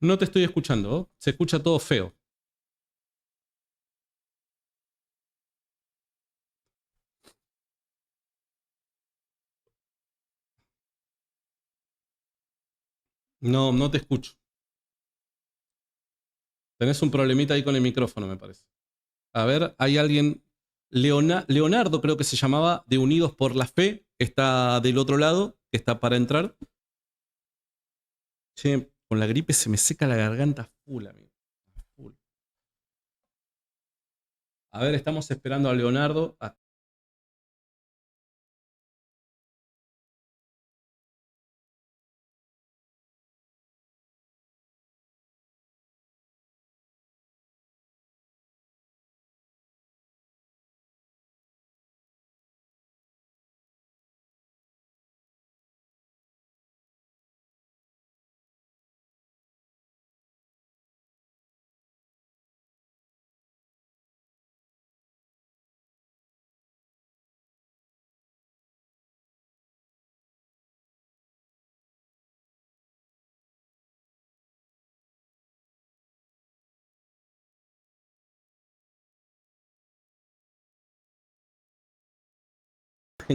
No te estoy escuchando. Se escucha todo feo. No, no te escucho. Tenés un problemita ahí con el micrófono, me parece. A ver, hay alguien. Leonardo, creo que se llamaba, de Unidos por la Fe. Está del otro lado, que está para entrar. Che, con la gripe se me seca la garganta full, amigo. Full. A ver, estamos esperando a Leonardo.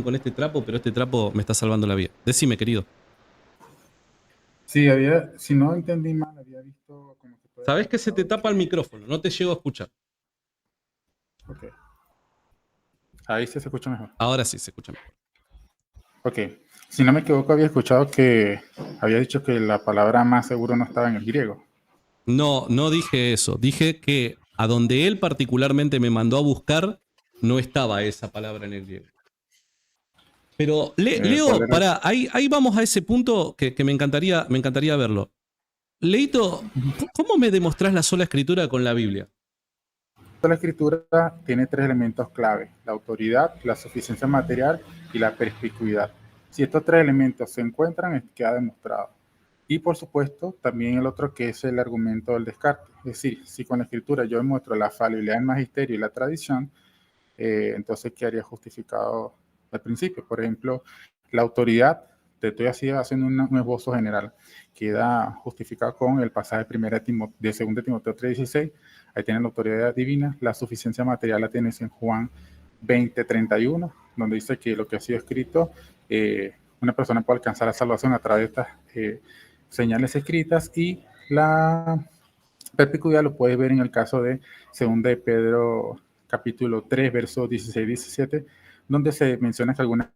Con este trapo, pero este trapo me está salvando la vida. Decime, querido. Sí, si no entendí mal, había visto como que puede Sabés haber que se te pasado tapa el que, micrófono, no te llego a escuchar. ok, ahí sí se escucha mejor. Ahora sí se escucha mejor. Ok, si no me equivoco, había escuchado que había dicho que la palabra más seguro no estaba en el griego. No, no dije eso. Dije que a donde él particularmente me mandó a buscar, no estaba esa palabra en el griego. Pero ¿Cuál Leo, era? pará, ahí vamos a ese punto que me encantaría verlo. Leito, ¿cómo me demostrás la sola escritura con la Biblia? La escritura tiene tres elementos clave: la autoridad, la suficiencia material y la perspicuidad. Si estos tres elementos se encuentran, queda demostrado. Y por supuesto, también el otro, que es el argumento del descarte. Es decir, si con la escritura yo demuestro la falibilidad del magisterio y la tradición, entonces quedaría justificado al principio. Por ejemplo, la autoridad, te estoy haciendo un esbozo general, queda justificado con el pasaje de 2 Timoteo 3:16. Ahí tienen la autoridad divina. La suficiencia material la tienes en Juan 20:31, donde dice que lo que ha sido escrito, una persona puede alcanzar la salvación a través de estas señales escritas. Y la perspicuidad lo puedes ver en el caso de 2 Pedro capítulo 3, versos 16-17, donde se menciona que algunas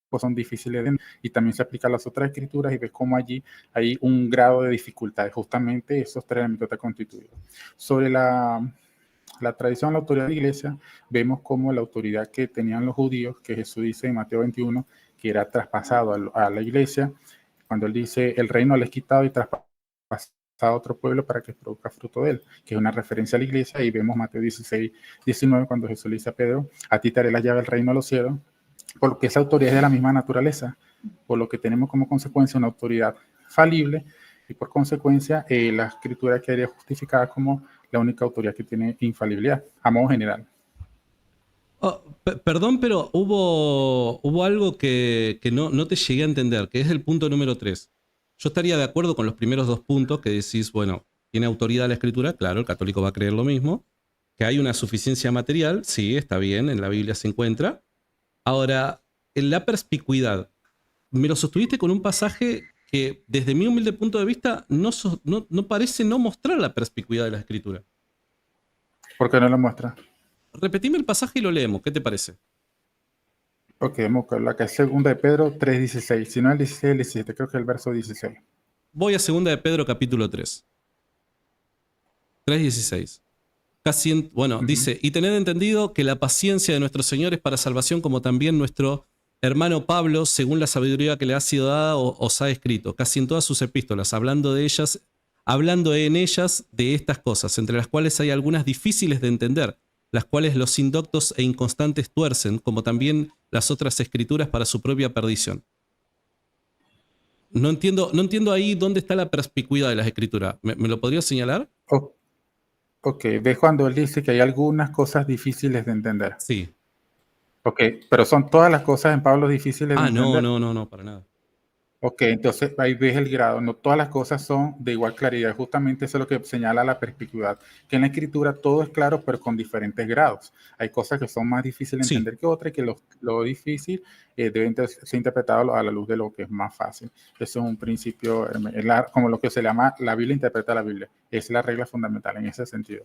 cosas son difíciles de, y también se aplica a las otras escrituras, y ves cómo allí hay un grado de dificultad. Justamente esos tres elementos están constituidos. Sobre la tradición, la autoridad de la iglesia, vemos como la autoridad que tenían los judíos, que Jesús dice en Mateo 21, que era traspasado a la iglesia, cuando él dice: el reino le es quitado y traspasado a otro pueblo para que produzca fruto de él, que es una referencia a la iglesia. Y vemos Mateo 16:19, cuando Jesús le dice a Pedro: a ti te haré la llave del reino de los cielos, por lo que esa autoridad es de la misma naturaleza, por lo que tenemos como consecuencia una autoridad falible, y por consecuencia la escritura quedaría justificada como la única autoridad que tiene infalibilidad, a modo general. Oh, perdón, pero hubo algo que no te llegué a entender, que es el punto número 3. Yo estaría de acuerdo con los primeros dos puntos que decís, bueno, tiene autoridad la escritura, claro, el católico va a creer lo mismo, que hay una suficiencia material, sí, está bien, en la Biblia se encuentra. Ahora, en la perspicuidad, me lo sostuviste con un pasaje que desde mi humilde punto de vista no parece no mostrar la perspicuidad de la escritura. ¿Por qué no lo muestra? Repetime el pasaje y lo leemos, ¿qué te parece? Ok, vamos a la que es 2 Pedro 3:16, si no el 16, el 17, creo que el verso 16. Voy a segunda de Pedro capítulo 3, 3:16. Bueno, dice, y tened entendido que la paciencia de nuestro Señor es para salvación, como también nuestro hermano Pablo, según la sabiduría que le ha sido dada, os ha escrito, casi en todas sus epístolas, hablando en ellas de estas cosas, entre las cuales hay algunas difíciles de entender, las cuales los indoctos e inconstantes tuercen, como también las otras escrituras para su propia perdición. No entiendo ahí dónde está la perspicuidad de las escrituras. ¿Me lo podrías señalar? Oh, ok, ves cuando él dice que hay algunas cosas difíciles de entender. Sí. Ok, pero son todas las cosas en Pablo difíciles de Ah, no, entender. no, no, no, para nada. Ok, entonces ahí ves el grado. No todas las cosas son de igual claridad. Justamente eso es lo que señala la perspicuidad. Que en la escritura todo es claro, pero con diferentes grados. Hay cosas que son más difíciles de Sí, entender que otras, y que lo difícil debe ser interpretado a la luz de lo que es más fácil. Eso es un principio, como lo que se llama la Biblia interpreta la Biblia. Es la regla fundamental en ese sentido.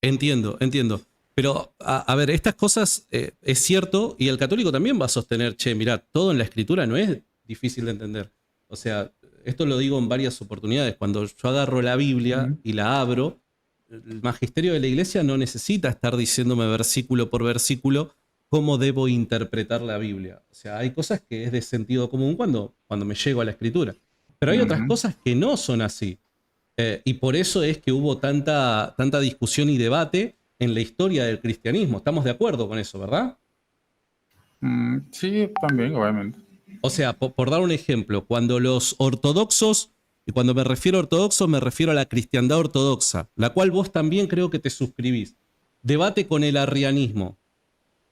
entiendo, entiendo. Pero, a ver, estas cosas es cierto, y el católico también va a sostener, che, mirá, todo en la escritura no es difícil de entender. O sea, esto lo digo en varias oportunidades. Cuando yo agarro la Biblia Ujú. y la abro, el magisterio de la iglesia no necesita estar diciéndome versículo por versículo cómo debo interpretar la Biblia. O sea, hay cosas que es de sentido común cuando me llego a la escritura. Pero hay otras Ujú. cosas que no son así. Y por eso es que hubo tanta discusión y debate en la historia del cristianismo. Estamos de acuerdo con eso, ¿verdad? Sí, también, obviamente. O sea, por dar un ejemplo, cuando los ortodoxos, y cuando me refiero a ortodoxos me refiero a la cristiandad ortodoxa, la cual vos también creo que te suscribís, debate con el arrianismo.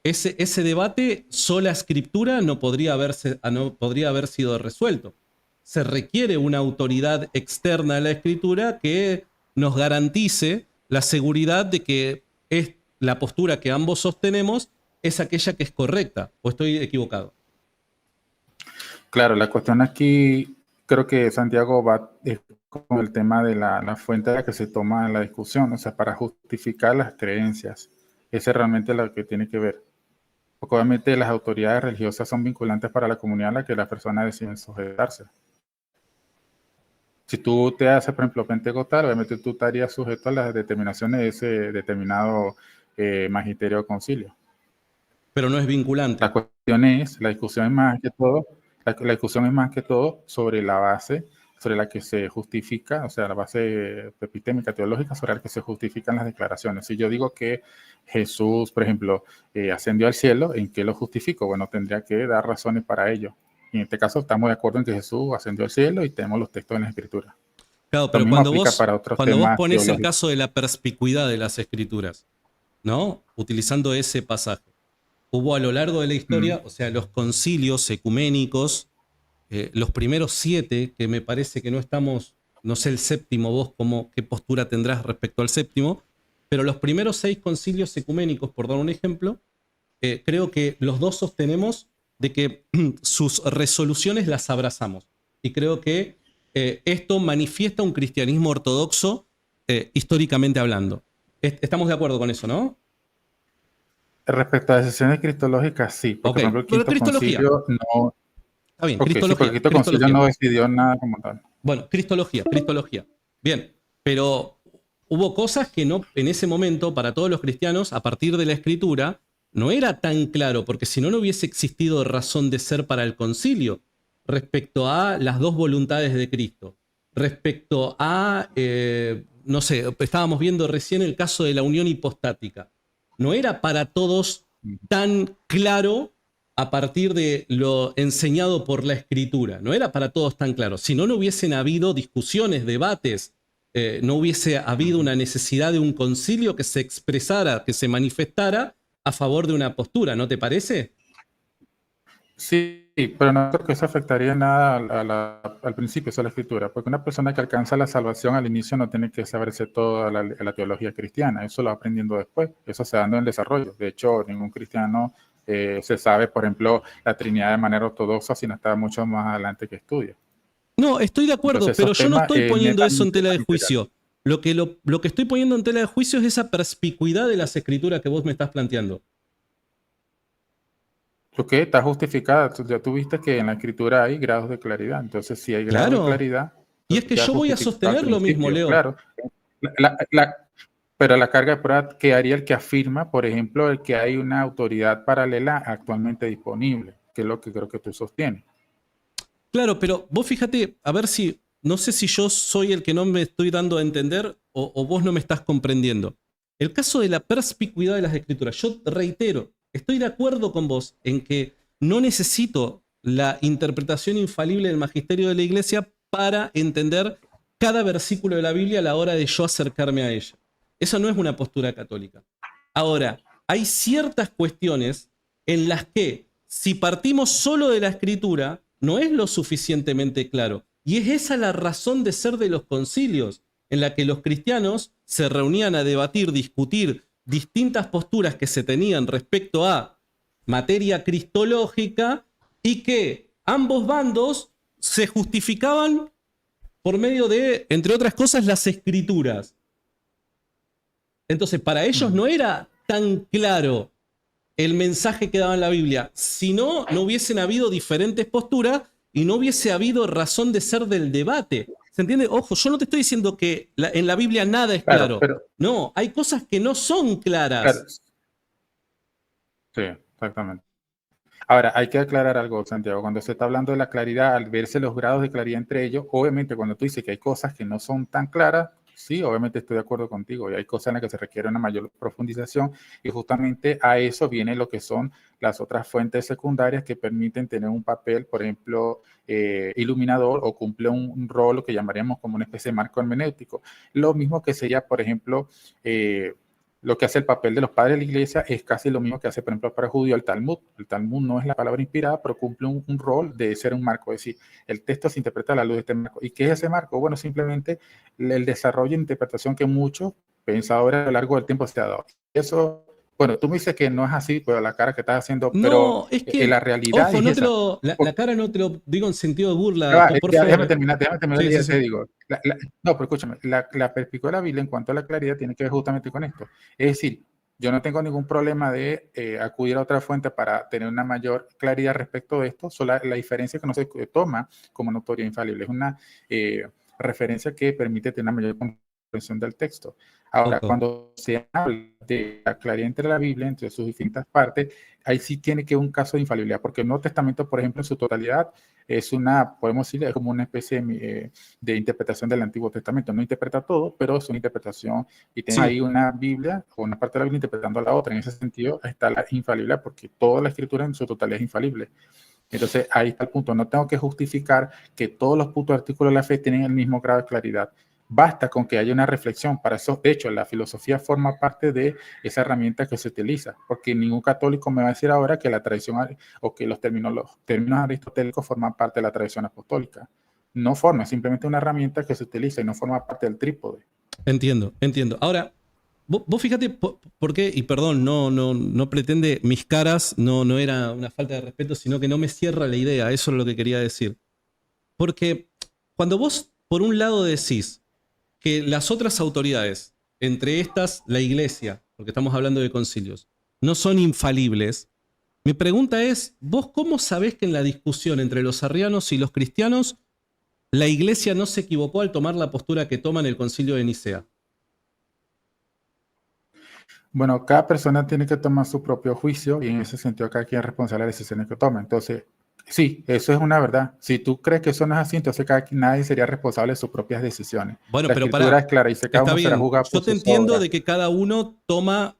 Ese debate, sola escritura, no podría haber sido resuelto. Se requiere una autoridad externa a la escritura que nos garantice la seguridad de que es la postura que ambos sostenemos es aquella que es correcta. ¿O estoy equivocado? Claro, la cuestión aquí, creo que Santiago va con el tema de la fuente de la que se toma en la discusión, o sea, para justificar las creencias. Ese es realmente lo que tiene que ver. Porque obviamente las autoridades religiosas son vinculantes para la comunidad a la que las personas deciden sujetarse. Si tú te haces, por ejemplo, pentecostal, obviamente tú estarías sujeto a las determinaciones de ese determinado magisterio o concilio. Pero no es La vinculante. cuestión es, la discusión es más que todo, la discusión es más que todo sobre la base sobre la que se justifica, o sea, la base epistémica, teológica, sobre la que se justifican las declaraciones. Si yo digo que Jesús, por ejemplo, ascendió al cielo, ¿en qué lo justifico? Bueno, tendría que dar razones para ello. Y en este caso estamos de acuerdo en que Jesús ascendió al cielo y tenemos los textos en la Escritura. Claro, Lo pero mismo aplica para otros cuando vos temas pones el teológicos. caso de la perspicuidad de las escrituras, ¿no? Utilizando ese pasaje. Hubo a lo largo de la Mm. historia, o sea, los concilios ecuménicos, los primeros 7, que me parece que no estamos, no sé el séptimo, vos qué postura tendrás respecto al séptimo, pero los primeros 6 concilios ecuménicos, por dar un ejemplo, creo que los dos sostenemos de que sus resoluciones las abrazamos. Y creo que esto manifiesta un cristianismo ortodoxo históricamente hablando. Estamos de acuerdo con eso, ¿no? Respecto a decisiones cristológicas, sí, Ok, porque por ejemplo el pero quinto cristología. concilio no. Está bien, Ok, sí, porque cristología, el quinto concilio cristología. no decidió nada como tal. Bueno, cristología, cristología. Bien, pero hubo cosas que no, en ese momento, para todos los cristianos, a partir de la escritura, no era tan claro, porque si no, no hubiese existido razón de ser para el concilio respecto a las dos voluntades de Cristo, respecto a, no sé, estábamos viendo recién el caso de la unión hipostática. No era para todos tan claro a partir de lo enseñado por la escritura. No era para todos tan claro. Si no, no hubiesen habido discusiones, debates, no hubiese habido una necesidad de un concilio que se expresara, que se manifestara a favor de una postura, ¿no te parece? Sí, pero no creo que eso afectaría nada al principio de la escritura, porque una persona que alcanza la salvación al inicio no tiene que saberse toda la teología cristiana, eso lo va aprendiendo después, eso se da en el desarrollo. De hecho, ningún cristiano se sabe, por ejemplo, la Trinidad de manera ortodoxa, sino está mucho más adelante que estudia. No, estoy de acuerdo, Entonces, pero esos yo no temas estoy poniendo eso en netamente tela de para integrar. juicio. Lo que estoy poniendo en tela de juicio es esa perspicuidad de las escrituras que vos me estás planteando. Porque está justificada, ya tú viste que en la escritura hay grados de claridad, entonces si hay grados de Claro. claridad, Y es entonces que queda yo voy a justificado al sostener lo mismo, principio, Leo. claro. La- la- la- pero la carga de prueba que haría el que afirma, por ejemplo, el que hay una autoridad paralela actualmente disponible, que es lo que creo que tú sostienes. Claro, pero vos fíjate, a ver si, no sé si yo soy el que no me estoy dando a entender o vos no me estás comprendiendo. El caso de la perspicuidad de las escrituras, yo reitero, estoy de acuerdo con vos en que no necesito la interpretación infalible del magisterio de la iglesia para entender cada versículo de la Biblia a la hora de yo acercarme a ella. Eso no es una postura católica. Ahora, hay ciertas cuestiones en las que, si partimos solo de la escritura, no es lo suficientemente claro. Y es esa la razón de ser de los concilios, en la que los cristianos se reunían a debatir, discutir distintas posturas que se tenían respecto a materia cristológica y que ambos bandos se justificaban por medio de, entre otras cosas, las escrituras. Entonces, para ellos no era tan claro el mensaje que daba en la Biblia. Si no, no hubiesen habido diferentes posturas y no hubiese habido razón de ser del debate. ¿Se entiende? Ojo, yo no te estoy diciendo que en la Biblia nada es claro. No, hay cosas que no son claras. Claro. Sí, exactamente. Ahora, hay que aclarar algo, Santiago. Cuando se está hablando de la claridad, al verse los grados de claridad entre ellos, obviamente cuando tú dices que hay cosas que no son tan claras, sí, obviamente estoy de acuerdo contigo. Y hay cosas en las que se requiere una mayor profundización y justamente a eso viene lo que son las otras fuentes secundarias que permiten tener un papel, por ejemplo, iluminador o cumple un rol que llamaríamos como una especie de marco hermenéutico. Lo mismo que sería, por ejemplo, lo que hace el papel de los padres de la iglesia es casi lo mismo que hace, por ejemplo, para el judío el Talmud. El Talmud no es la palabra inspirada, pero cumple un rol de ser un marco. Es decir, el texto se interpreta a la luz de este marco. ¿Y qué es ese marco? Bueno, simplemente el desarrollo e interpretación que muchos pensadores a lo largo del tiempo se ha dado. Eso, bueno, tú me dices que no es así, pero la cara que estás haciendo, no, pero es que, la realidad ojo, es no esa. la cara no te lo digo en sentido de burla. Déjame terminar, sí, ya sí, te digo. No, pero escúchame, la perspectiva de la Biblia en cuanto a la claridad tiene que ver justamente con esto. Es decir, yo no tengo ningún problema de acudir a otra fuente para tener una mayor claridad respecto de esto. Solo la diferencia es que no se toma como notoria e infalible. Es una referencia que permite tener una mayor comprensión del texto. Ahora, cuando se habla de la claridad entre la Biblia, entre sus distintas partes, ahí sí tiene que un caso de infalibilidad, porque el Nuevo Testamento, por ejemplo, en su totalidad, es una, podemos decir, es como una especie de interpretación del Antiguo Testamento. No interpreta todo, pero es una interpretación y tiene ahí una Biblia o una parte de la Biblia interpretando a la otra. En ese sentido está la infalibilidad, porque toda la escritura en su totalidad es infalible. Entonces ahí está el punto. No tengo que justificar que todos los puntos de artículos de la fe tienen el mismo grado de claridad. Basta con que haya una reflexión. Para eso, de hecho, la filosofía forma parte de esa herramienta que se utiliza, porque ningún católico me va a decir ahora que la tradición o que los términos aristotélicos forman parte de la tradición apostólica. No forma, es simplemente una herramienta que se utiliza y no forma parte del trípode. Entiendo. Ahora, vos fíjate por qué, y perdón, no pretende, mis caras no era una falta de respeto, sino que no me cierra la idea, eso es lo que quería decir. Porque cuando vos, por un lado, decís que las otras autoridades, entre estas la iglesia, porque estamos hablando de concilios, no son infalibles, mi pregunta es, ¿vos cómo sabés que en la discusión entre los arrianos y los cristianos la iglesia no se equivocó al tomar la postura que toma en el concilio de Nicea? Bueno, cada persona tiene que tomar su propio juicio y en ese sentido cada quien es responsable de las decisiones que toma. Entonces, sí, eso es una verdad. Si tú crees que eso no es así, entonces nadie sería responsable de sus propias decisiones. Bueno, la pero escritura es clara y cada uno será juzgado yo te entiendo de que cada uno toma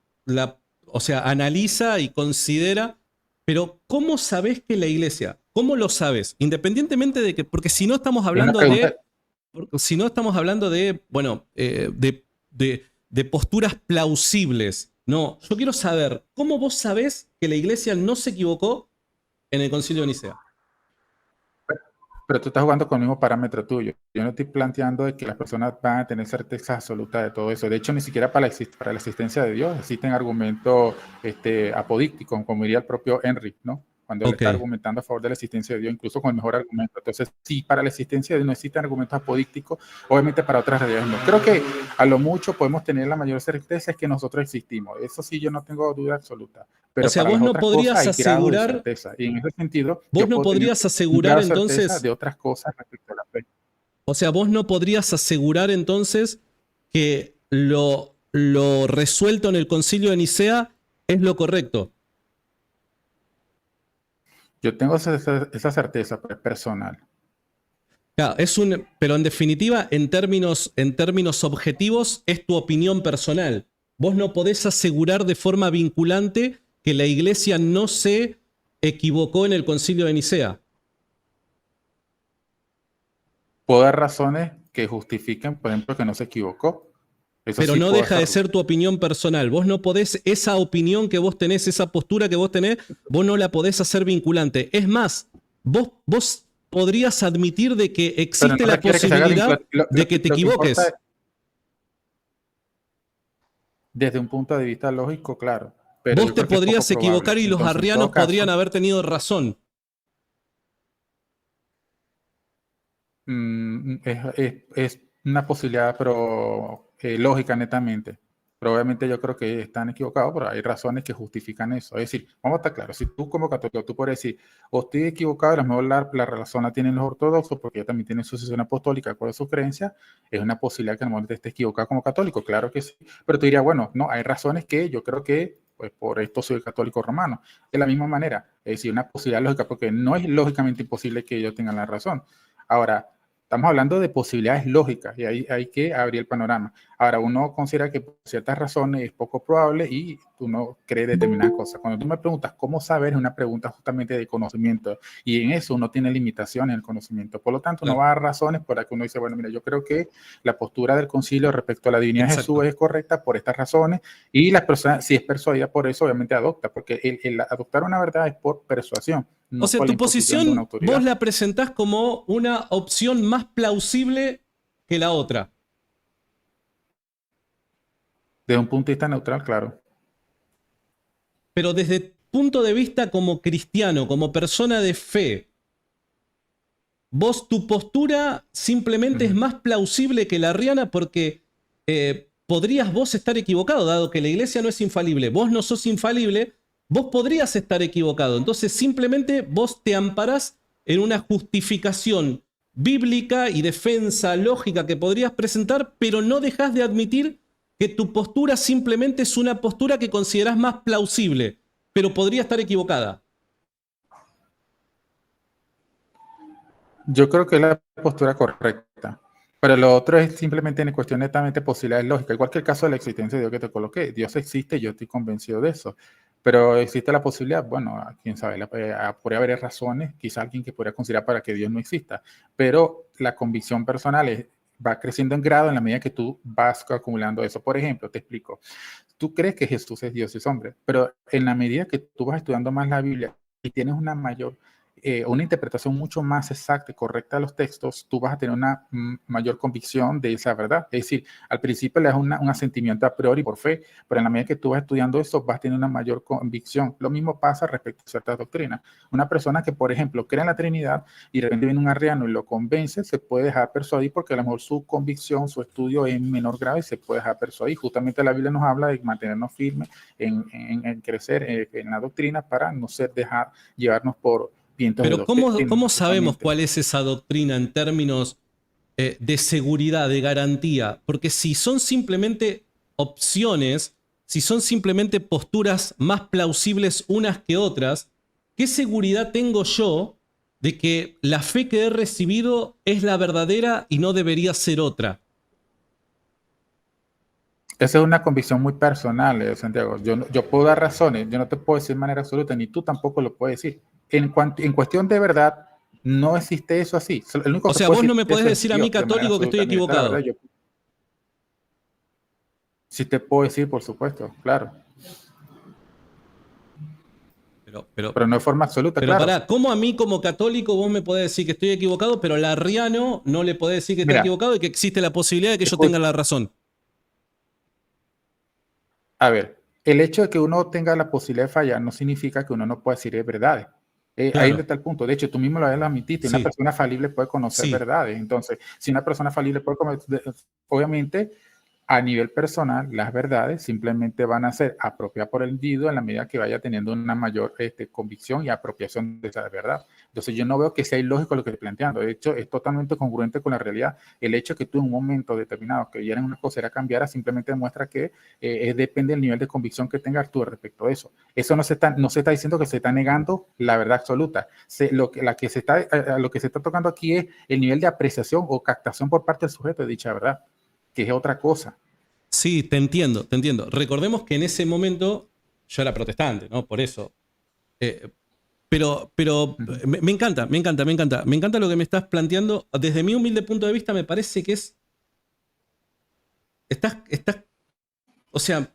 o sea, analiza y considera, pero ¿cómo sabes que la iglesia? ¿Cómo lo sabes? Independientemente de que, porque si no estamos hablando de, bueno, de posturas plausibles. No, yo quiero saber, ¿cómo vos sabés que la iglesia no se equivocó en el concilio de Nicea? Pero tú estás jugando con el mismo parámetro tuyo. Yo no estoy planteando de que las personas van a tener certeza absoluta de todo eso. De hecho, ni siquiera para la existencia de Dios existen argumentos apodícticos, como diría el propio Henry, ¿no? Cuando él está argumentando a favor de la existencia de Dios, incluso con el mejor argumento. Entonces, sí, para la existencia de Dios no existen argumentos apodícticos, obviamente para otras realidades no. Creo que a lo mucho podemos tener la mayor certeza es que nosotros existimos. Eso sí, yo no tengo duda absoluta. Pero o sea, vos no podrías asegurar, y en ese sentido, vos no podrías asegurar entonces de otras cosas respecto a la fe. O sea, vos no podrías asegurar entonces que lo resuelto en el concilio de Nicea es lo correcto. Yo tengo esa certeza personal. Claro, pero en definitiva, en términos objetivos, es tu opinión personal. Vos no podés asegurar de forma vinculante que la iglesia no se equivocó en el concilio de Nicea. Puedo dar razones que justifiquen, por ejemplo, que no se equivocó. Pero sí no deja de ser tu opinión personal. Vos no podés, esa opinión que vos tenés, esa postura que vos tenés, vos no la podés hacer vinculante. Es más, vos podrías admitir de que Pero existe no la requiere que se haga posibilidad de que te lo que importa equivoques. es, desde un punto de vista lógico, claro, pero Vos yo te creo que es poco podrías probable. equivocar y los Entonces, en todo arrianos podrían caso, haber tenido razón. es una posibilidad, pero lógica netamente. Pero obviamente yo creo que están equivocados, pero hay razones que justifican eso. Es decir, vamos a estar claros, si tú como católico, tú puedes decir, o estoy equivocado, a lo mejor la razón la tienen los ortodoxos, porque ellos también tienen sucesión apostólica con su creencia, es una posibilidad que a lo mejor te estés equivocado como católico, claro que sí. Pero tú dirías, bueno, no, hay razones que yo creo que, pues por esto soy católico romano. De la misma manera, es decir, una posibilidad lógica, porque no es lógicamente imposible que ellos tengan la razón. Ahora, estamos hablando de posibilidades lógicas y ahí hay que abrir el panorama. Ahora, uno considera que por ciertas razones es poco probable y uno cree determinadas cosas. Cuando tú me preguntas cómo saber, es una pregunta justamente de conocimiento y en eso uno tiene limitaciones en el conocimiento. Por lo tanto, uno Claro. va a dar razones por las que uno dice, bueno, mira, yo creo que la postura del concilio respecto a la divinidad de Exacto. Jesús es correcta por estas razones y la persona, si es persuadida por eso, obviamente adopta, porque el adoptar una verdad es por persuasión, O no sea, por la tu imposición de una posición vos autoridad. la presentás como una opción más plausible que la otra. Desde un punto de vista neutral, claro. Pero desde punto de vista como cristiano, como persona de fe, vos tu postura simplemente es más plausible que la arriana porque podrías vos estar equivocado, dado que la iglesia no es infalible. Vos no sos infalible, vos podrías estar equivocado. Entonces simplemente vos te amparás en una justificación bíblica y defensa lógica que podrías presentar, pero no dejás de admitir que tu postura simplemente es una postura que considerás más plausible, pero podría estar equivocada. Yo creo que es la postura correcta. Pero lo otro es simplemente en cuestión netamente posibilidades lógicas. Igual que el caso de la existencia de Dios que te coloqué. Dios existe, yo estoy convencido de eso. Pero existe la posibilidad, bueno, quién sabe, podría haber razones, quizá alguien que podría considerar para que Dios no exista. Pero la convicción personal va creciendo en grado en la medida que tú vas acumulando eso. Por ejemplo, te explico. Tú crees que Jesús es Dios y es hombre, pero en la medida que tú vas estudiando más la Biblia y tienes una interpretación mucho más exacta y correcta de los textos, tú vas a tener una mayor convicción de esa verdad. Es decir, al principio le das un asentimiento a priori por fe, pero en la medida que tú vas estudiando eso, vas a tener una mayor convicción. Lo mismo pasa respecto a ciertas doctrinas. Una persona que, por ejemplo, cree en la Trinidad y de repente viene un arriano y lo convence, se puede dejar persuadir porque a lo mejor su convicción, su estudio es en menor grado y se puede dejar persuadir. Justamente la Biblia nos habla de mantenernos firmes en crecer en la doctrina para no ser dejar llevarnos por vientos de Pero doctrina, ¿cómo sabemos justamente. cuál es esa doctrina en términos de seguridad, de garantía? Porque si son simplemente opciones, si son simplemente posturas más plausibles unas que otras, ¿qué seguridad tengo yo de que la fe que he recibido es la verdadera y no debería ser otra? Esa es una convicción muy personal, Santiago. Yo puedo dar razones, yo no te puedo decir de manera absoluta, ni tú tampoco lo puedes decir. En cuestión de verdad, no existe eso así. El único O que sea, puede vos no decir me podés eso es decir a mí Dios, de manera católico que estoy absoluta. Mira, esta es la verdad, equivocado. yo sí te puedo decir, por supuesto, claro. Pero, pero, Pero no de forma absoluta, Pero claro. pará, ¿cómo a mí como católico vos me podés decir que estoy equivocado, pero al arriano no le podés decir que está Mira, equivocado y que existe la posibilidad de que yo tenga escucha, la razón? a ver, el hecho de que uno tenga la posibilidad de fallar no significa que uno no pueda decir verdades. Ahí Claro, está el punto. De hecho, tú mismo lo admitiste, una sí, persona falible puede conocer sí. verdades. Entonces, si una persona falible puede conocer, obviamente, a nivel personal, las verdades simplemente van a ser apropiadas por el individuo en la medida que vaya teniendo una mayor convicción y apropiación de esa verdad. Entonces, yo no veo que sea ilógico lo que estoy planteando. De hecho, es totalmente congruente con la realidad. El hecho de que tú en un momento determinado que quieras una cosa era cambiar, simplemente demuestra que depende del nivel de convicción que tengas tú respecto a eso. Eso no se está diciendo que se está negando la verdad absoluta. Lo que se está tocando aquí es el nivel de apreciación o captación por parte del sujeto de dicha verdad, que es otra cosa. Sí, te entiendo, te entiendo. Recordemos que en ese momento yo era protestante, ¿no? Por eso. Eh, pero Uh -huh. me encanta, me encanta, me encanta. Me encanta lo que me estás planteando. Desde mi humilde punto de vista, me parece que es. Estás. O sea,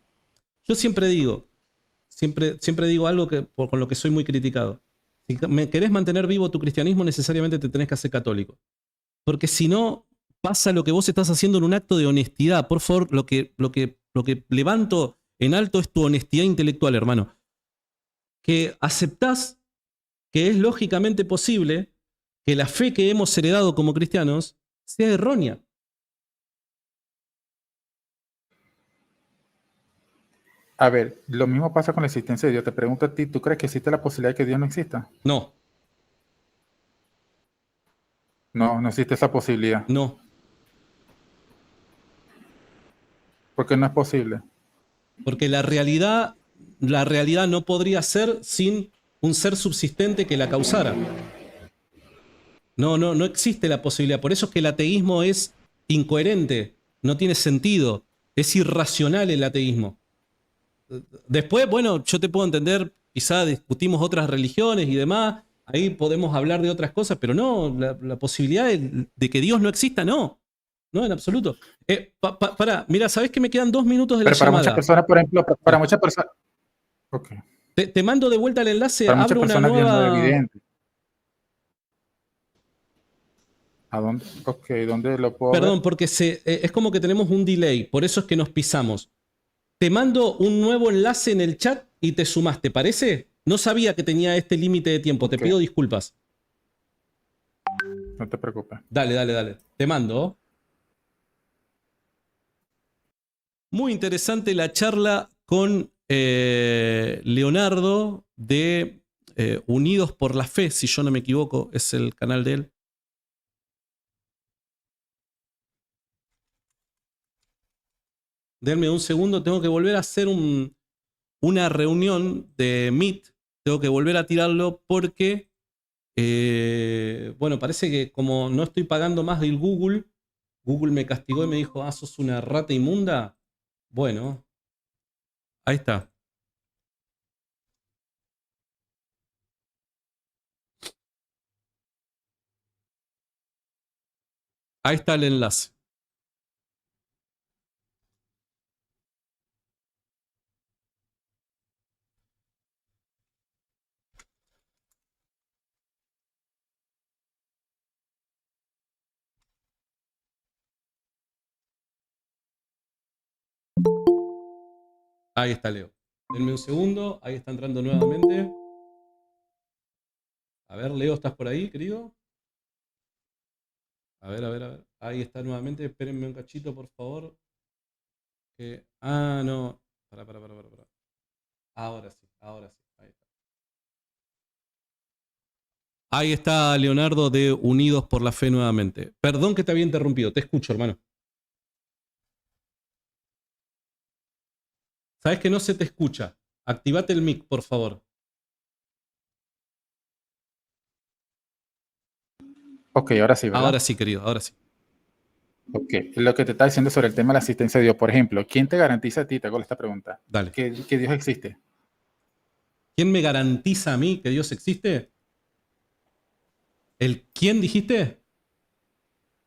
yo siempre digo algo con lo que soy muy criticado. Si querés mantener vivo tu cristianismo, necesariamente te tenés que hacer católico. Porque si no, pasa lo que vos estás haciendo en un acto de honestidad. Por favor, lo que levanto en alto es tu honestidad intelectual, hermano. Que aceptás que es lógicamente posible que la fe que hemos heredado como cristianos sea errónea. A ver, lo mismo pasa con la existencia de Dios. Te pregunto a ti, ¿tú crees que existe la posibilidad de que Dios no exista? No, No, no existe esa posibilidad. no. Porque no es posible. Porque la realidad no podría ser sin un ser subsistente que la causara. No existe la posibilidad. Por eso es que el ateísmo es incoherente, no tiene sentido, es irracional el ateísmo. Después, bueno, yo te puedo entender, quizá discutimos otras religiones y demás, ahí podemos hablar de otras cosas, pero no, la posibilidad de que Dios no exista, no. No, en absoluto. Pará, mira, ¿sabés que me quedan 2 minutos de la Pero para muchas llamada? personas, por ejemplo, para muchas personas... Ok. Te mando de vuelta el enlace, Para muchas abro una personas Dios no es nueva... evidente. ¿A dónde? Ok, ¿dónde lo puedo ver? Perdón, porque es como que tenemos un delay, por eso es que nos pisamos. Te mando un nuevo enlace en el chat y te sumás, ¿te parece? No sabía que tenía este límite de tiempo, te Ok, pido disculpas. no te preocupes. Dale. Te mando. Muy interesante la charla con Leonardo de Unidos por la Fe, si yo no me equivoco, es el canal de él. Denme un segundo, tengo que volver a hacer una reunión de Meet, tengo que volver a tirarlo porque, bueno, parece que como no estoy pagando más del Google, Google me castigó y me dijo, ah, sos una rata inmunda. Bueno, ahí está. Ahí está el enlace. Ahí está Leo. Denme un segundo, ahí está entrando nuevamente. A ver, Leo, ¿estás por ahí, querido? A ver. Ahí está nuevamente. Espérenme un cachito, por favor. Ah, no. Para. Ahora sí. Ahí está. Ahí está Leonardo de Unidos por la Fe nuevamente. Perdón que te había interrumpido. Te escucho, hermano. Sabes que no se te escucha. Activate el mic, por favor. Ok, ahora sí, ¿verdad? Ahora sí, querido, ahora sí. Ok, lo que te está diciendo sobre el tema de la asistencia de Dios, por ejemplo, ¿quién te garantiza a ti, te hago esta pregunta, Dale. que Dios existe? ¿Quién me garantiza a mí que Dios existe? ¿El quién dijiste?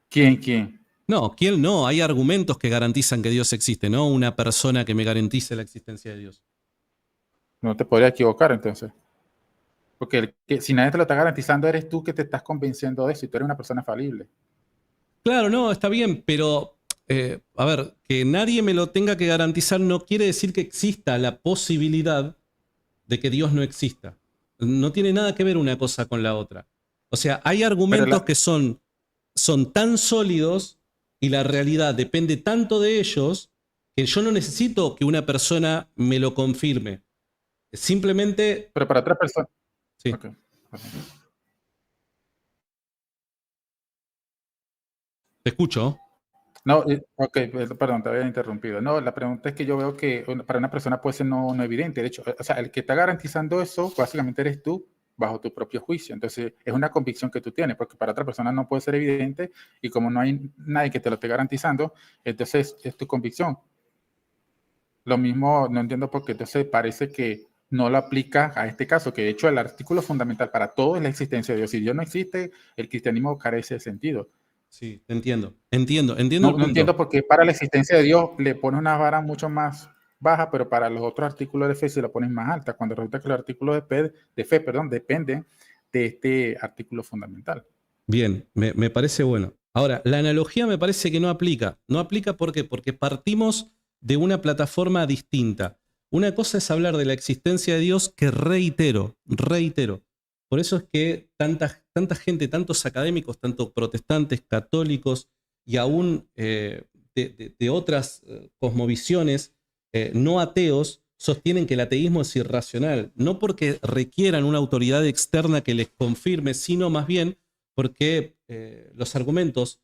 ¿Quién? No, ¿quién no? Hay argumentos que garantizan que Dios existe, no una persona que me garantice la existencia de Dios. No te podría equivocar entonces. Porque si nadie te lo está garantizando, eres tú que te estás convenciendo de eso y tú eres una persona falible. Claro, no, está bien, pero a ver, que nadie me lo tenga que garantizar no quiere decir que exista la posibilidad de que Dios no exista. No tiene nada que ver una cosa con la otra. O sea, hay Pero argumentos que son tan sólidos y la realidad depende tanto de ellos que yo no necesito que una persona me lo confirme. Simplemente, para otra persona... sí, Okay. te escucho. No, ok, perdón, te había interrumpido. No, la pregunta es que yo veo que para una persona puede ser no evidente. De hecho, o sea, el que está garantizando eso, básicamente eres tú bajo tu propio juicio. Entonces, es una convicción que tú tienes, porque para otra persona no puede ser evidente y como no hay nadie que te lo esté garantizando, entonces es tu convicción. Lo mismo, no entiendo por qué entonces parece que no lo aplica a este caso, que de hecho el artículo fundamental para todo es la existencia de Dios. Si Dios no existe, el cristianismo carece de sentido. Sí, te entiendo. Entiendo el No entiendo punto. por qué para la existencia de Dios le pones una vara mucho más baja, pero para los otros artículos de fe se la pones más alta, cuando resulta que los artículos de fe, dependen de este artículo fundamental. Bien, me parece bueno. Ahora, la analogía me parece que no aplica. No aplica ¿por qué? Porque partimos de una plataforma distinta. Una cosa es hablar de la existencia de Dios que reitero. Por eso es que tanta gente, tantos académicos, tanto protestantes, católicos y aún de otras cosmovisiones no ateos, sostienen que el ateísmo es irracional. No porque requieran una autoridad externa que les confirme, sino más bien porque los argumentos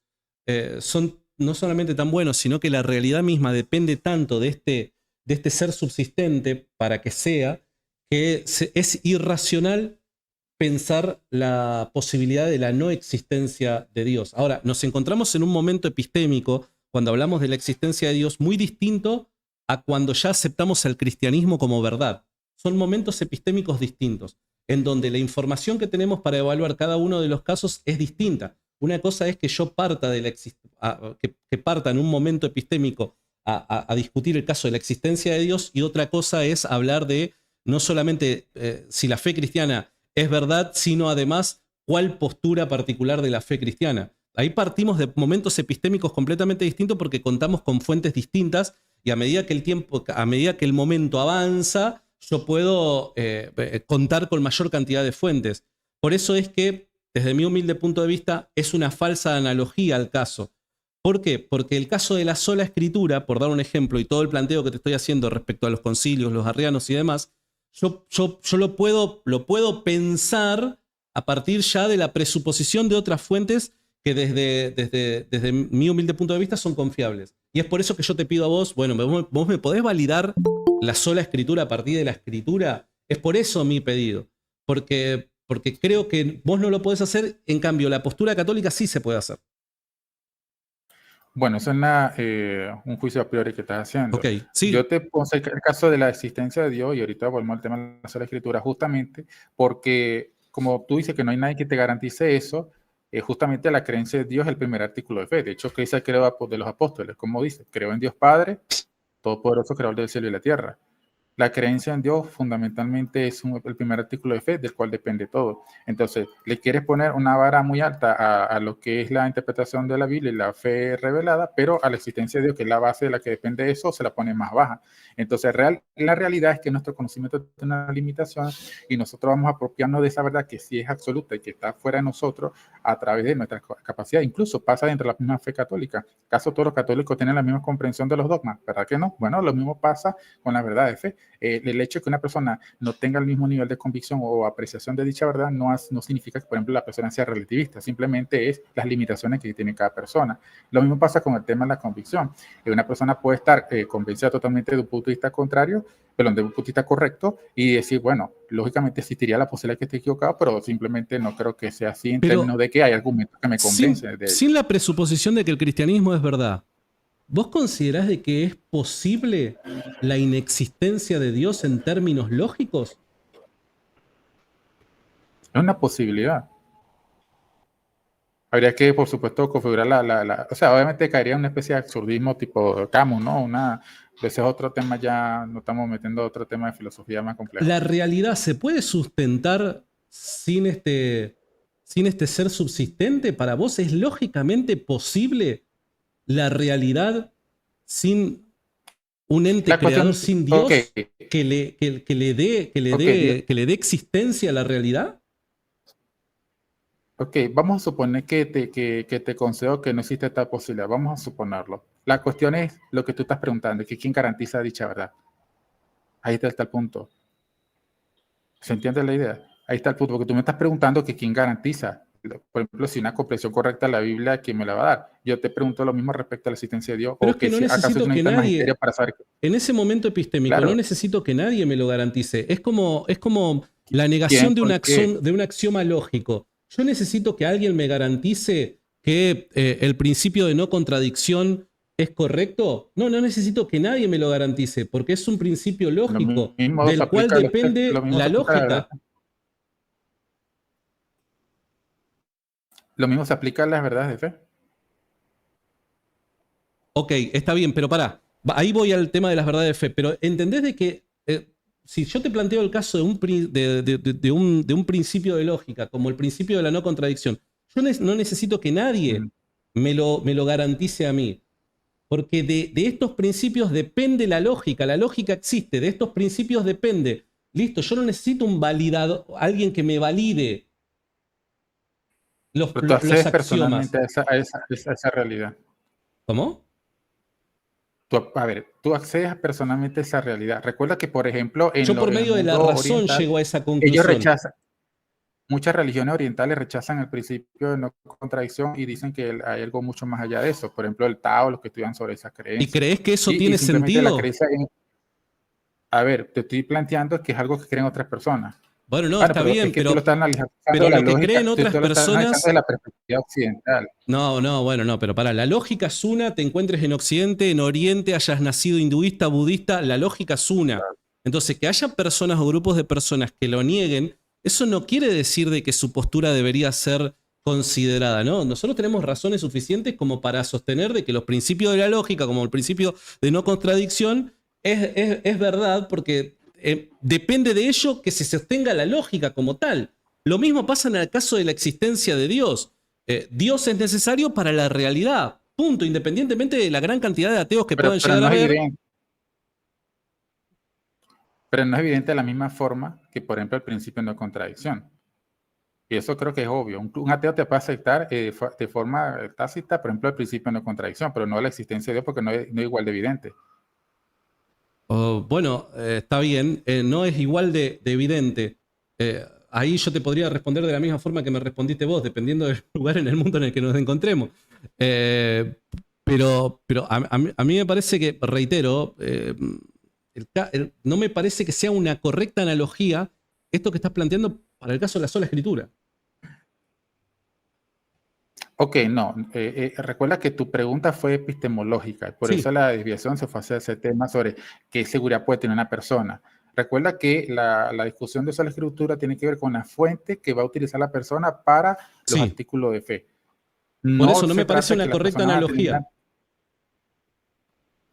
son no solamente tan buenos, sino que la realidad misma depende tanto de este ser subsistente para que sea, que es irracional pensar la posibilidad de la no existencia de Dios. Ahora, nos encontramos en un momento epistémico, cuando hablamos de la existencia de Dios, muy distinto a cuando ya aceptamos el cristianismo como verdad. Son momentos epistémicos distintos, en donde la información que tenemos para evaluar cada uno de los casos es distinta. Una cosa es que yo parta, que parta en un momento epistémico a discutir el caso de la existencia de Dios, y otra cosa es hablar de no solamente si la fe cristiana es verdad, sino además cuál postura particular de la fe cristiana. Ahí partimos de momentos epistémicos completamente distintos porque contamos con fuentes distintas, y a medida que el momento avanza, yo puedo contar con mayor cantidad de fuentes. Por eso es que, desde mi humilde punto de vista, es una falsa analogía al caso. ¿Por qué? Porque el caso de la sola escritura, por dar un ejemplo, y todo el planteo que te estoy haciendo respecto a los concilios, los arrianos y demás, yo lo puedo pensar a partir ya de la presuposición de otras fuentes que desde mi humilde punto de vista son confiables. Y es por eso que yo te pido a vos, bueno, vos me podés validar la sola escritura a partir de la escritura. Es por eso mi pedido. Porque creo que vos no lo podés hacer, en cambio la postura católica sí se puede hacer. Bueno, eso es un juicio a priori que estás haciendo. Ok, sí. Yo te puse el caso de la existencia de Dios, y ahorita volvemos al tema de la sola escritura, justamente porque, como tú dices que no hay nadie que te garantice eso, justamente la creencia de Dios es el primer artículo de fe. De hecho, que dice el credo de los apóstoles, como dice, creo en Dios Padre, todopoderoso, creador del cielo y la tierra. La creencia en Dios fundamentalmente es el primer artículo de fe del cual depende todo. Entonces, le quieres poner una vara muy alta a lo que es la interpretación de la Biblia y la fe revelada, pero a la existencia de Dios, que es la base de la que depende de eso, se la pone más baja. Entonces, la realidad es que nuestro conocimiento tiene una limitación, y nosotros vamos a apropiarnos de esa verdad que sí es absoluta y que está fuera de nosotros a través de nuestra capacidad. Incluso pasa dentro de la misma fe católica. ¿Acaso todos los católicos tienen la misma comprensión de los dogmas? ¿Verdad que no? Bueno, lo mismo pasa con la verdad de fe. El hecho de que una persona no tenga el mismo nivel de convicción o apreciación de dicha verdad no significa que, por ejemplo, la persona sea relativista. Simplemente es las limitaciones que tiene cada persona. Lo mismo pasa con el tema de la convicción. Una persona puede estar convencida totalmente de un punto de vista contrario, pero de un punto de vista correcto, y decir, bueno, lógicamente existiría la posibilidad de que esté equivocado, pero simplemente no creo que sea así en términos de que hay argumentos que me convencen. Sin la presuposición de que el cristianismo es verdad, ¿vos considerás de que es posible la inexistencia de Dios en términos lógicos? Es una posibilidad. Habría que, por supuesto, configurar o sea, obviamente caería en una especie de absurdismo tipo Camus, ¿no? Ese es otro tema, ya no estamos metiendo otro tema de filosofía más complejo. ¿La realidad se puede sustentar sin este ser subsistente? ¿Para vos es lógicamente posible la realidad sin un ente creador, sin Dios, okay, que le dé existencia a la realidad? Ok, vamos a suponer que te concedo que no existe tal posibilidad. Vamos a suponerlo. La cuestión es lo que tú estás preguntando, que quién garantiza dicha verdad. Ahí está el punto. ¿Se entiende la idea? Ahí está el punto, porque tú me estás preguntando que quién garantiza. Por ejemplo, si una comprensión correcta de la Biblia, ¿quién me la va a dar? Yo te pregunto lo mismo respecto a la existencia de Dios. Pero o es que no si acaso necesito tú que necesitas nadie, magisterio para saber. en ese momento epistémico, Claro. no necesito que nadie me lo garantice. Es como la negación de un axioma lógico. Yo necesito que alguien me garantice que el principio de no contradicción es correcto. No necesito que nadie me lo garantice, porque es un principio lógico del cual depende la lógica. Lo mismo se aplica a las verdades de fe. Ok, está bien, pero pará. Ahí voy al tema de las verdades de fe. Pero ¿entendés de que si yo te planteo el caso de un principio de lógica, como el principio de la no contradicción, yo no necesito que nadie Mm. me lo garantice a mí. Porque de estos principios depende la lógica existe, de estos principios depende. Listo, yo no necesito un validador, alguien que me valide Pero tú los accedes axiomas. personalmente a esa realidad. ¿Cómo? A ver, tú accedes personalmente a esa realidad. Recuerda que, por ejemplo, Yo por en el medio de la mundo razón oriental, llego a esa ellos conclusión. rechazan, muchas religiones orientales rechazan el principio de no contradicción y dicen que hay algo mucho más allá de eso. Por ejemplo, el Tao, los que estudian sobre esa ¿Y creencia. crees que eso Y tiene simplemente la sentido? creencia en, a ver, te estoy planteando que es algo que creen otras personas. Bueno, no, Bueno, está pero es bien, que tú lo estás analizando de pero la lo que lógica, creen otras tú lo estás analizando de personas. la perspectiva occidental. No, no, bueno, no, pero para, la lógica es una, te encuentres en Occidente, en Oriente, hayas nacido hinduista, budista, la lógica es una. Entonces, que haya personas o grupos de personas que lo nieguen, eso no quiere decir de que su postura debería ser considerada, ¿no? Nosotros tenemos razones suficientes como para sostener de que los principios de la lógica, como el principio de no contradicción, es verdad porque depende de ello que se sostenga la lógica como tal. Lo mismo pasa en el caso de la existencia de Dios. Dios es necesario para la realidad, punto, independientemente de la gran cantidad de ateos que puedan Pero llegar no a es ver. evidente. Pero no es evidente de la misma forma que, por ejemplo, el principio de no contradicción. Y eso creo que es obvio. Un ateo te puede aceptar de forma tácita, por ejemplo, el principio de no contradicción, pero no la existencia de Dios porque no es igual de evidente. Bueno, está bien, no es igual de evidente. Ahí yo te podría responder de la misma forma que me respondiste vos, dependiendo del lugar en el mundo en el que nos encontremos. Eh, pero a mí me parece que, reitero, no me parece que sea una correcta analogía esto que estás planteando para el caso de la sola escritura. Ok, no. Recuerda que tu pregunta fue epistemológica, por eso Sí, la desviación se fue hacia ese tema sobre qué seguridad puede tener una persona. Recuerda que la discusión de esa escritura tiene que ver con la fuente que va a utilizar la persona para los sí. artículos de fe. Por No eso no se me parece trata de que una las correcta personas van a tener analogía.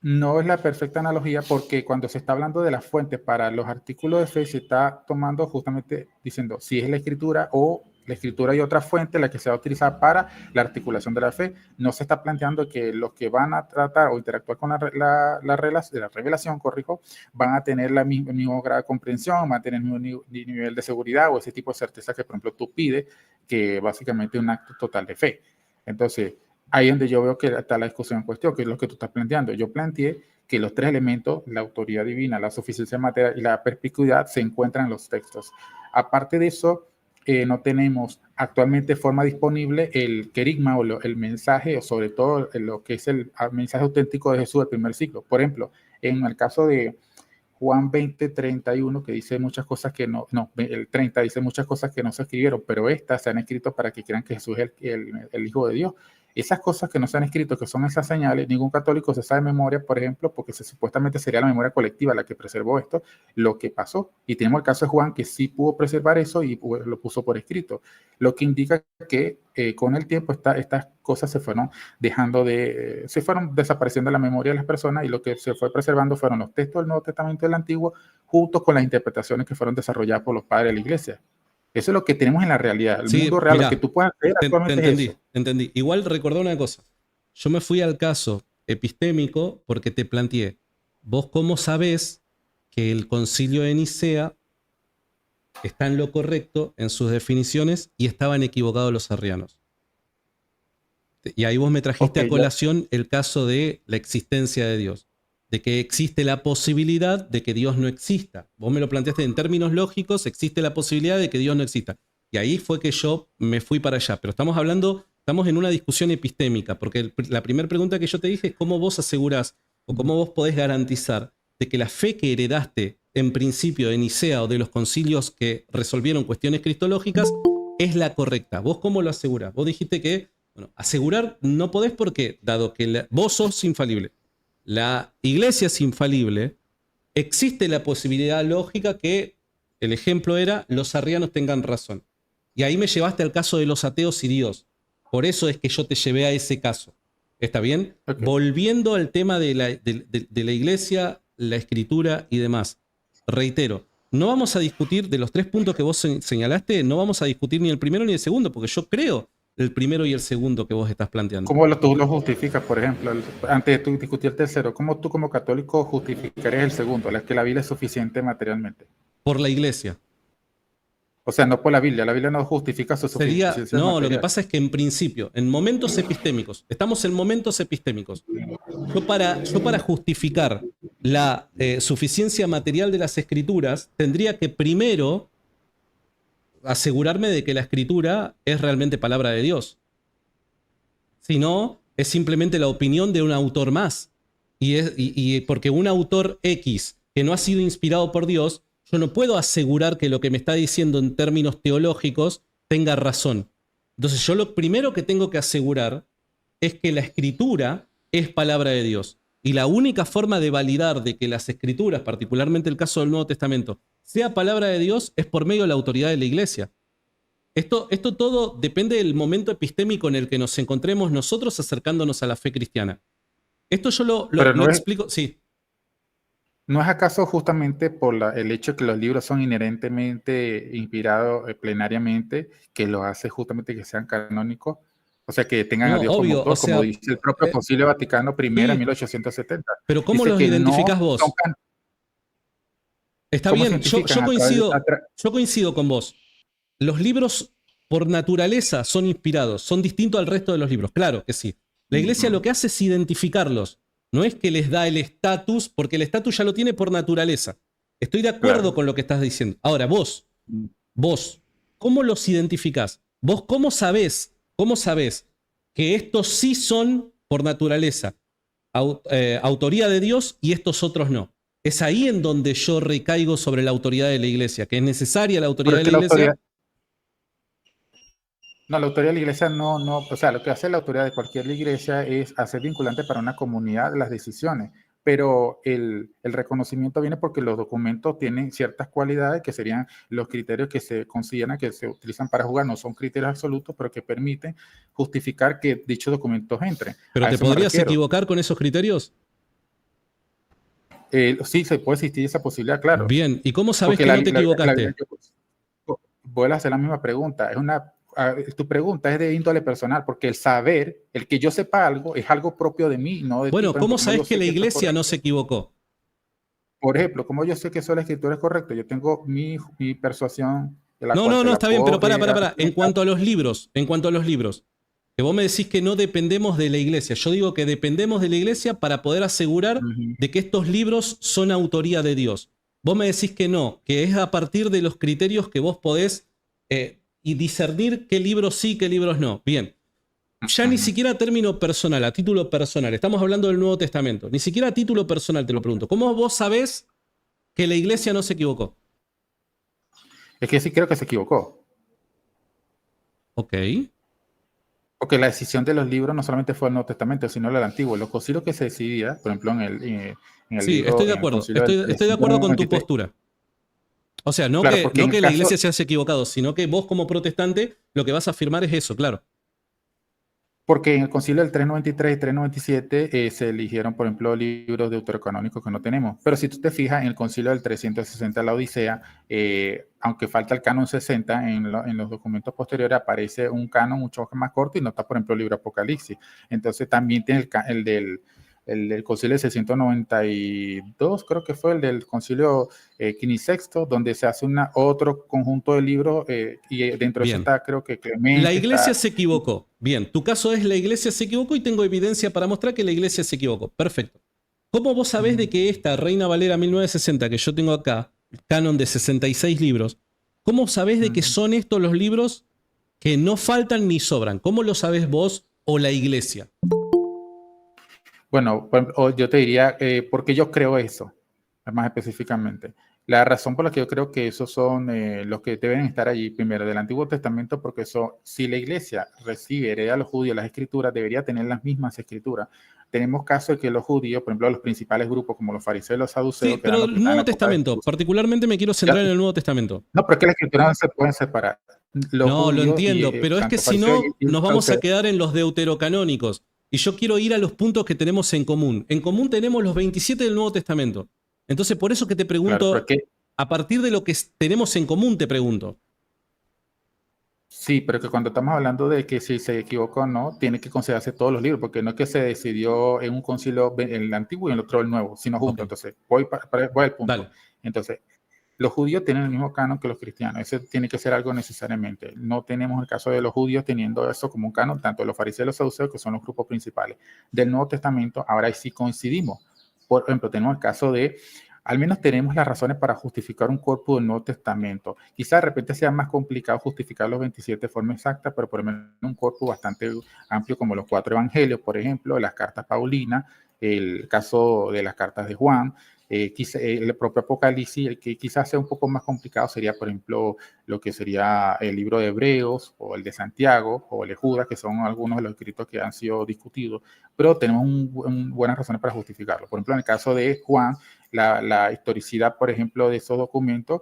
no es la perfecta analogía porque cuando se está hablando de la fuente para los artículos de fe se está tomando justamente diciendo si es la escritura o la escritura y otra fuente la que se va a utilizar para la articulación de la fe. No se está planteando que los que van a tratar o interactuar con la revelación, corrijo, van a tener el mismo grado de comprensión, van a tener el mismo nivel de seguridad o ese tipo de certeza que, por ejemplo, tú pides, que básicamente es un acto total de fe. Entonces, ahí es donde yo veo que está la discusión en cuestión, que es lo que tú estás planteando. Yo planteé que los tres elementos, la autoridad divina, la suficiencia material y la perspicuidad, se encuentran en los textos. Aparte de eso, no tenemos actualmente de forma disponible el querigma o el mensaje, o sobre todo lo que es el mensaje auténtico de Jesús del primer siglo. Por ejemplo, en el caso de Juan 20:31, que dice muchas cosas que el 30 dice muchas cosas que no se escribieron, pero estas se han escrito para que crean que Jesús es el Hijo de Dios. Esas cosas que no se han escrito, que son esas señales, ningún católico se sabe de memoria, por ejemplo, porque supuestamente sería la memoria colectiva la que preservó esto, lo que pasó. Y tenemos el caso de Juan, que sí pudo preservar eso y lo puso por escrito, lo que indica que con el tiempo estas cosas se fueron se fueron desapareciendo de la memoria de las personas y lo que se fue preservando fueron los textos del Nuevo Testamento y del Antiguo, junto con las interpretaciones que fueron desarrolladas por los padres de la iglesia. Eso es lo que tenemos en la realidad. El mundo Sí, real, lo que mira, tú puedes hacer te actualmente es entendí, eso. te entendí. Igual recordá una cosa. Yo me fui al caso epistémico porque te planteé, vos cómo sabés que el concilio de Nicea está en lo correcto en sus definiciones y estaban equivocados los arrianos. Y ahí vos me trajiste Ok, a colación el caso de la existencia de Dios, de que existe la posibilidad de que Dios no exista. Vos me lo planteaste en términos lógicos, existe la posibilidad de que Dios no exista. Y ahí fue que yo me fui para allá. Pero estamos en una discusión epistémica, porque la primera pregunta que yo te dije es cómo vos asegurás o cómo vos podés garantizar de que la fe que heredaste en principio de Nicea o de los concilios que resolvieron cuestiones cristológicas es la correcta. ¿Vos cómo lo asegurás? Vos dijiste que bueno, asegurar no podés porque, dado que vos sos infalible, la iglesia es infalible, existe la posibilidad lógica que el ejemplo era los arrianos tengan razón. Y ahí me llevaste al caso de los ateos y Dios. Por eso es que yo te llevé a ese caso. ¿Está bien? ok. Volviendo al tema de la iglesia, la escritura y demás. reitero, no vamos a discutir de los 3 puntos que vos señalaste, no vamos a discutir ni el primero ni el segundo, porque yo creo el primero y el segundo que vos estás planteando. ¿Cómo tú lo justificas, por ejemplo? Antes de discutir el tercero, ¿cómo tú como católico justificarías el segundo? ¿Es que la Biblia es suficiente materialmente? Por la iglesia. O sea, no por la Biblia no justifica su suficiencia No, material. lo que pasa es que en principio, en momentos epistémicos, estamos en momentos epistémicos. Yo para justificar la suficiencia material de las escrituras, tendría que primero asegurarme de que la escritura es realmente palabra de Dios. Si no, es simplemente la opinión de un autor más. Y porque un autor X que no ha sido inspirado por Dios, yo no puedo asegurar que lo que me está diciendo en términos teológicos tenga razón. Entonces yo lo primero que tengo que asegurar es que la escritura es palabra de Dios. Y la única forma de validar de que las escrituras, particularmente el caso del Nuevo Testamento, sea palabra de Dios es por medio de la autoridad de la iglesia. Esto todo depende del momento epistémico en el que nos encontremos nosotros acercándonos a la fe cristiana. Esto yo lo explico, sí. ¿No es acaso justamente por el hecho de que los libros son inherentemente inspirados plenariamente que los hace justamente que sean canónicos? O sea, que tengan a Dios como autor, como dice el propio Concilio Vaticano I en 1870. Pero ¿cómo los identificás vos? Está bien, yo coincido con vos. Los libros por naturaleza son inspirados, son distintos al resto de los libros, claro que sí. La iglesia lo que hace es identificarlos. No es que les da el estatus, porque el estatus ya lo tiene por naturaleza. Estoy de acuerdo con lo que estás diciendo. Ahora, vos, ¿cómo los identificás? ¿Vos cómo sabés que estos sí son, por naturaleza, autoría de Dios y estos otros no? Es ahí en donde yo recaigo sobre la autoridad de la iglesia, que es necesaria la autoridad de la iglesia. No, la autoridad de la iglesia no, o sea, lo que hace la autoridad de cualquier iglesia es hacer vinculante para una comunidad las decisiones, pero el reconocimiento viene porque los documentos tienen ciertas cualidades que serían los criterios que se consideran que se utilizan para jugar, no son criterios absolutos, pero que permiten justificar que dichos documentos entren. ¿Pero te podrías equivocar con esos criterios? Sí, se puede existir esa posibilidad, claro. Bien, ¿y cómo sabes que no te equivocaste? Voy a hacer la misma pregunta, tu pregunta es de índole personal, porque el saber, el que yo sepa algo, es algo propio de mí, no de ti. Bueno, ¿cómo sabes que la iglesia no se equivocó? Por ejemplo, ¿cómo yo sé que eso la escritura es correcto? Yo tengo mi persuasión. No, está bien, pero para. En cuanto a los libros, que vos me decís que no dependemos de la iglesia. Yo digo que dependemos de la iglesia para poder asegurar de que estos libros son autoría de Dios. Vos me decís que no, que es a partir de los criterios que vos podés y discernir qué libros sí, qué libros no. Bien, ya ni siquiera a término personal, a título personal. Estamos hablando del Nuevo Testamento. Ni siquiera a título personal te lo pregunto. ¿Cómo vos sabés que la iglesia no se equivocó? Es que sí creo que se equivocó. Ok. Porque la decisión de los libros no solamente fue el Nuevo Testamento, sino el Antiguo. Los concilios que se decidía, por ejemplo, en el sí, libro, estoy de acuerdo. Estoy de acuerdo con tu postura. O sea, no claro, que la iglesia se haya equivocado, sino que vos como protestante lo que vas a afirmar es eso, claro. Porque en el concilio del 393 y 397 se eligieron, por ejemplo, libros deuterocanónicos que no tenemos. Pero si tú te fijas, en el concilio del 360, la Odisea, aunque falta el canon 60, en los documentos posteriores aparece un canon mucho más corto y no está, por ejemplo, el libro Apocalipsis. Entonces también tiene el del concilio de 692, creo que fue el del concilio quinisexto, donde se hace otro conjunto de libros y dentro de eso está, creo que Clemente. La iglesia se equivocó. Bien, tu caso es la iglesia se equivocó y tengo evidencia para mostrar que la iglesia se equivocó. Perfecto. ¿Cómo vos sabés de que esta Reina Valera 1960 que yo tengo acá, canon de 66 libros, cómo sabés de que son estos los libros que no faltan ni sobran? ¿Cómo lo sabés vos o la iglesia? Bueno, yo te diría, porque yo creo eso, más específicamente. La razón por la que yo creo que esos son los que deben estar allí, primero, del Antiguo Testamento, porque si la iglesia hereda a los judíos las escrituras, debería tener las mismas escrituras. Tenemos casos de que los judíos, por ejemplo, los principales grupos como los fariseos y los saduceos... Sí, pero el Nuevo Testamento, particularmente me quiero centrar en el Nuevo Testamento. No, porque las escrituras no se pueden separar. No, lo entiendo, pero es que si no, nos vamos a quedar en los deuterocanónicos. Y yo quiero ir a los puntos que tenemos en común. En común tenemos los 27 del Nuevo Testamento. Entonces, por eso que te pregunto, claro, a partir de lo que tenemos en común, te pregunto. Sí, pero que cuando estamos hablando de que si se equivoca o no, tiene que considerarse todos los libros, porque no es que se decidió en un concilio el antiguo y en el otro el nuevo, sino juntos. Ok, Entonces, voy al punto. dale. Entonces, los judíos tienen el mismo canon que los cristianos. Eso tiene que ser algo necesariamente. No tenemos el caso de los judíos teniendo eso como un canon, tanto de los fariseos y los saduceos, que son los grupos principales. Del Nuevo Testamento, ahora sí coincidimos. Por ejemplo, tenemos el caso de, al menos tenemos las razones para justificar un cuerpo del Nuevo Testamento. Quizá de repente sea más complicado justificar los 27 de forma exacta, pero por lo menos un cuerpo bastante amplio como los 4 evangelios, por ejemplo, las cartas paulinas, el caso de las cartas de Juan, el propio Apocalipsis. El que quizás sea un poco más complicado sería, por ejemplo, lo que sería el libro de Hebreos o el de Santiago o el de Judas, que son algunos de los escritos que han sido discutidos, pero tenemos buenas razones para justificarlo. Por ejemplo, en el caso de Juan, la historicidad, por ejemplo, de esos documentos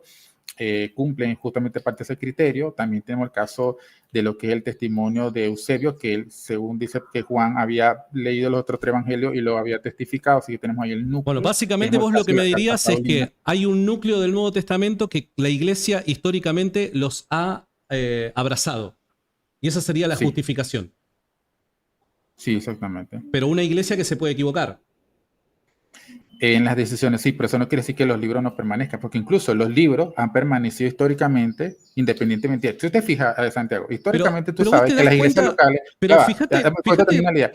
cumplen justamente parte de ese criterio. También tenemos el caso de lo que es el testimonio de Eusebio, que él, según dice que Juan había leído los otros 3 evangelios y lo había testificado, así que tenemos ahí el núcleo. Bueno, básicamente Tenemos vos el lo caso que de me la carta dirías es paulina. que hay un núcleo del Nuevo Testamento que la iglesia históricamente los ha abrazado. Y esa sería la Sí, justificación. sí, exactamente. Pero una iglesia que se puede equivocar. En las decisiones, sí, pero eso no quiere decir que los libros no permanezcan, porque incluso los libros han permanecido históricamente, independientemente. Si usted fija, Santiago, históricamente tú Pero vos sabes te que das las iglesias cuenta, locales, pero fíjate, terminar la idea.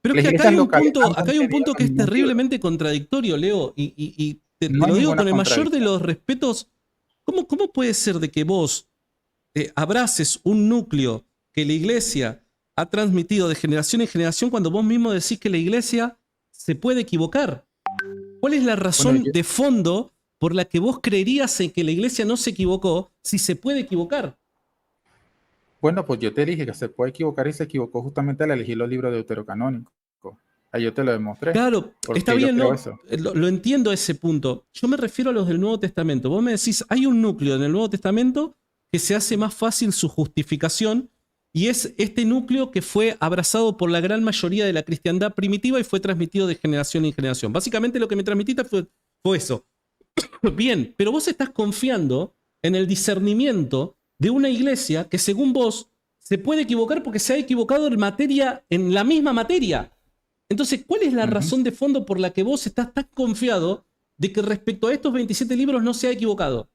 pero es Las que iglesias locales han acá hay un mantenido punto los que es mismos libros. terriblemente contradictorio, Leo, y No te hay lo digo ninguna con el mayor de contradicción. los respetos. ¿Cómo puede ser de que vos abraces un núcleo que la iglesia ha transmitido de generación en generación cuando vos mismo decís que la iglesia se puede equivocar? ¿Cuál es la Bueno, razón de fondo por la que vos creerías en que la iglesia no se equivocó si se puede equivocar? pues yo te dije que se puede equivocar y se equivocó justamente al elegir los libros de deuterocanónicos. Ahí yo te lo demostré, Claro, está porque yo bien, creo ¿no? eso. Lo entiendo ese punto. Yo me refiero a los del Nuevo Testamento. Vos me decís, hay un núcleo en el Nuevo Testamento que se hace más fácil su justificación y es este núcleo que fue abrazado por la gran mayoría de la cristiandad primitiva y fue transmitido de generación en generación. Básicamente lo que me transmitiste fue eso. Bien, pero vos estás confiando en el discernimiento de una iglesia que según vos se puede equivocar porque se ha equivocado en la misma materia. Entonces, ¿cuál es la razón de fondo por la que vos estás tan confiado de que respecto a estos 27 libros no se ha equivocado?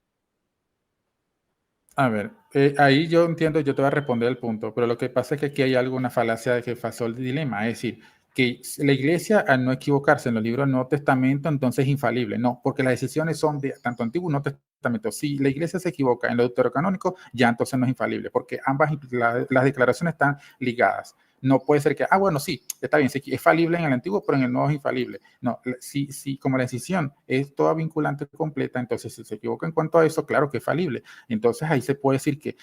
A ver, ahí yo entiendo, yo te voy a responder el punto, pero lo que pasa es que aquí hay alguna falacia de que pasó el dilema, es decir, que la iglesia al no equivocarse en los libros del Nuevo Testamento entonces es infalible, no, porque las decisiones son de tanto Antiguo y Nuevo Testamento. Si la iglesia se equivoca en lo deuterocanónico, ya entonces no es infalible, porque ambas las declaraciones están ligadas. No puede ser que, bueno, sí, está bien, es falible en el antiguo, pero en el nuevo es infalible. No, sí, como la decisión es toda vinculante completa, entonces si se equivoca en cuanto a eso, claro que es falible. Entonces ahí se puede decir que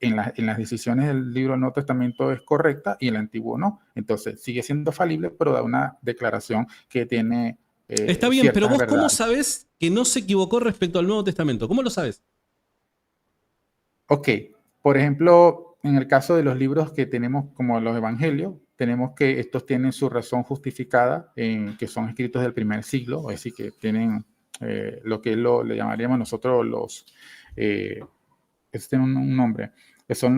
en las decisiones del libro del Nuevo Testamento es correcta y el antiguo no. Entonces sigue siendo falible, pero da una declaración que tiene Está bien, pero ciertas vos ¿cómo verdades. sabés que no se equivocó respecto al Nuevo Testamento? ¿Cómo lo sabés? Ok, por ejemplo, en el caso de los libros que tenemos como los evangelios, tenemos que estos tienen su razón justificada en que son escritos del primer siglo, es decir, que tienen lo que le llamaríamos nosotros tiene un nombre, que son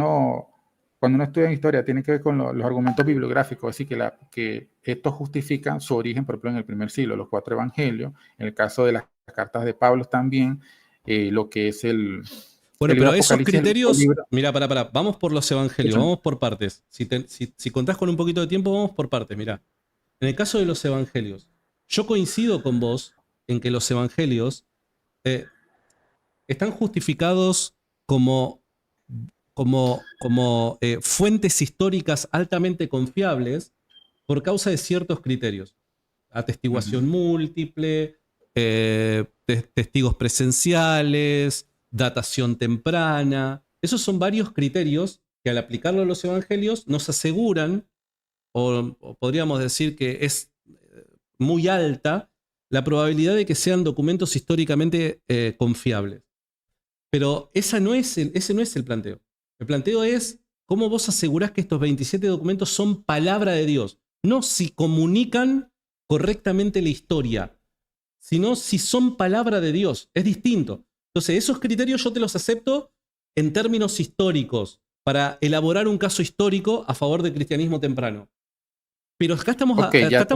cuando uno estudia historia, tiene que ver con los argumentos bibliográficos, es decir, que estos justifican su origen, por ejemplo, en el primer siglo, los 4 evangelios, en el caso de las cartas de Pablo también, lo que es el Bueno, libro pero de esos Apocalipsis, el único criterios, libro. mira, vamos por los evangelios, Escuchan. vamos por partes. Si contás con un poquito de tiempo, vamos por partes, mira. En el caso de los evangelios, yo coincido con vos en que los evangelios están justificados como fuentes históricas altamente confiables por causa de ciertos criterios. Atestiguación múltiple, testigos presenciales, datación temprana. Esos son varios criterios que al aplicarlo a los evangelios nos aseguran, o podríamos decir que es muy alta, la probabilidad de que sean documentos históricamente confiables. Pero ese no es el planteo. El planteo es cómo vos asegurás que estos 27 documentos son palabra de Dios. No si comunican correctamente la historia, sino si son palabra de Dios. Es distinto. Entonces, esos criterios yo te los acepto en términos históricos, para elaborar un caso histórico a favor del cristianismo temprano. Pero acá estamos, Ok, ya.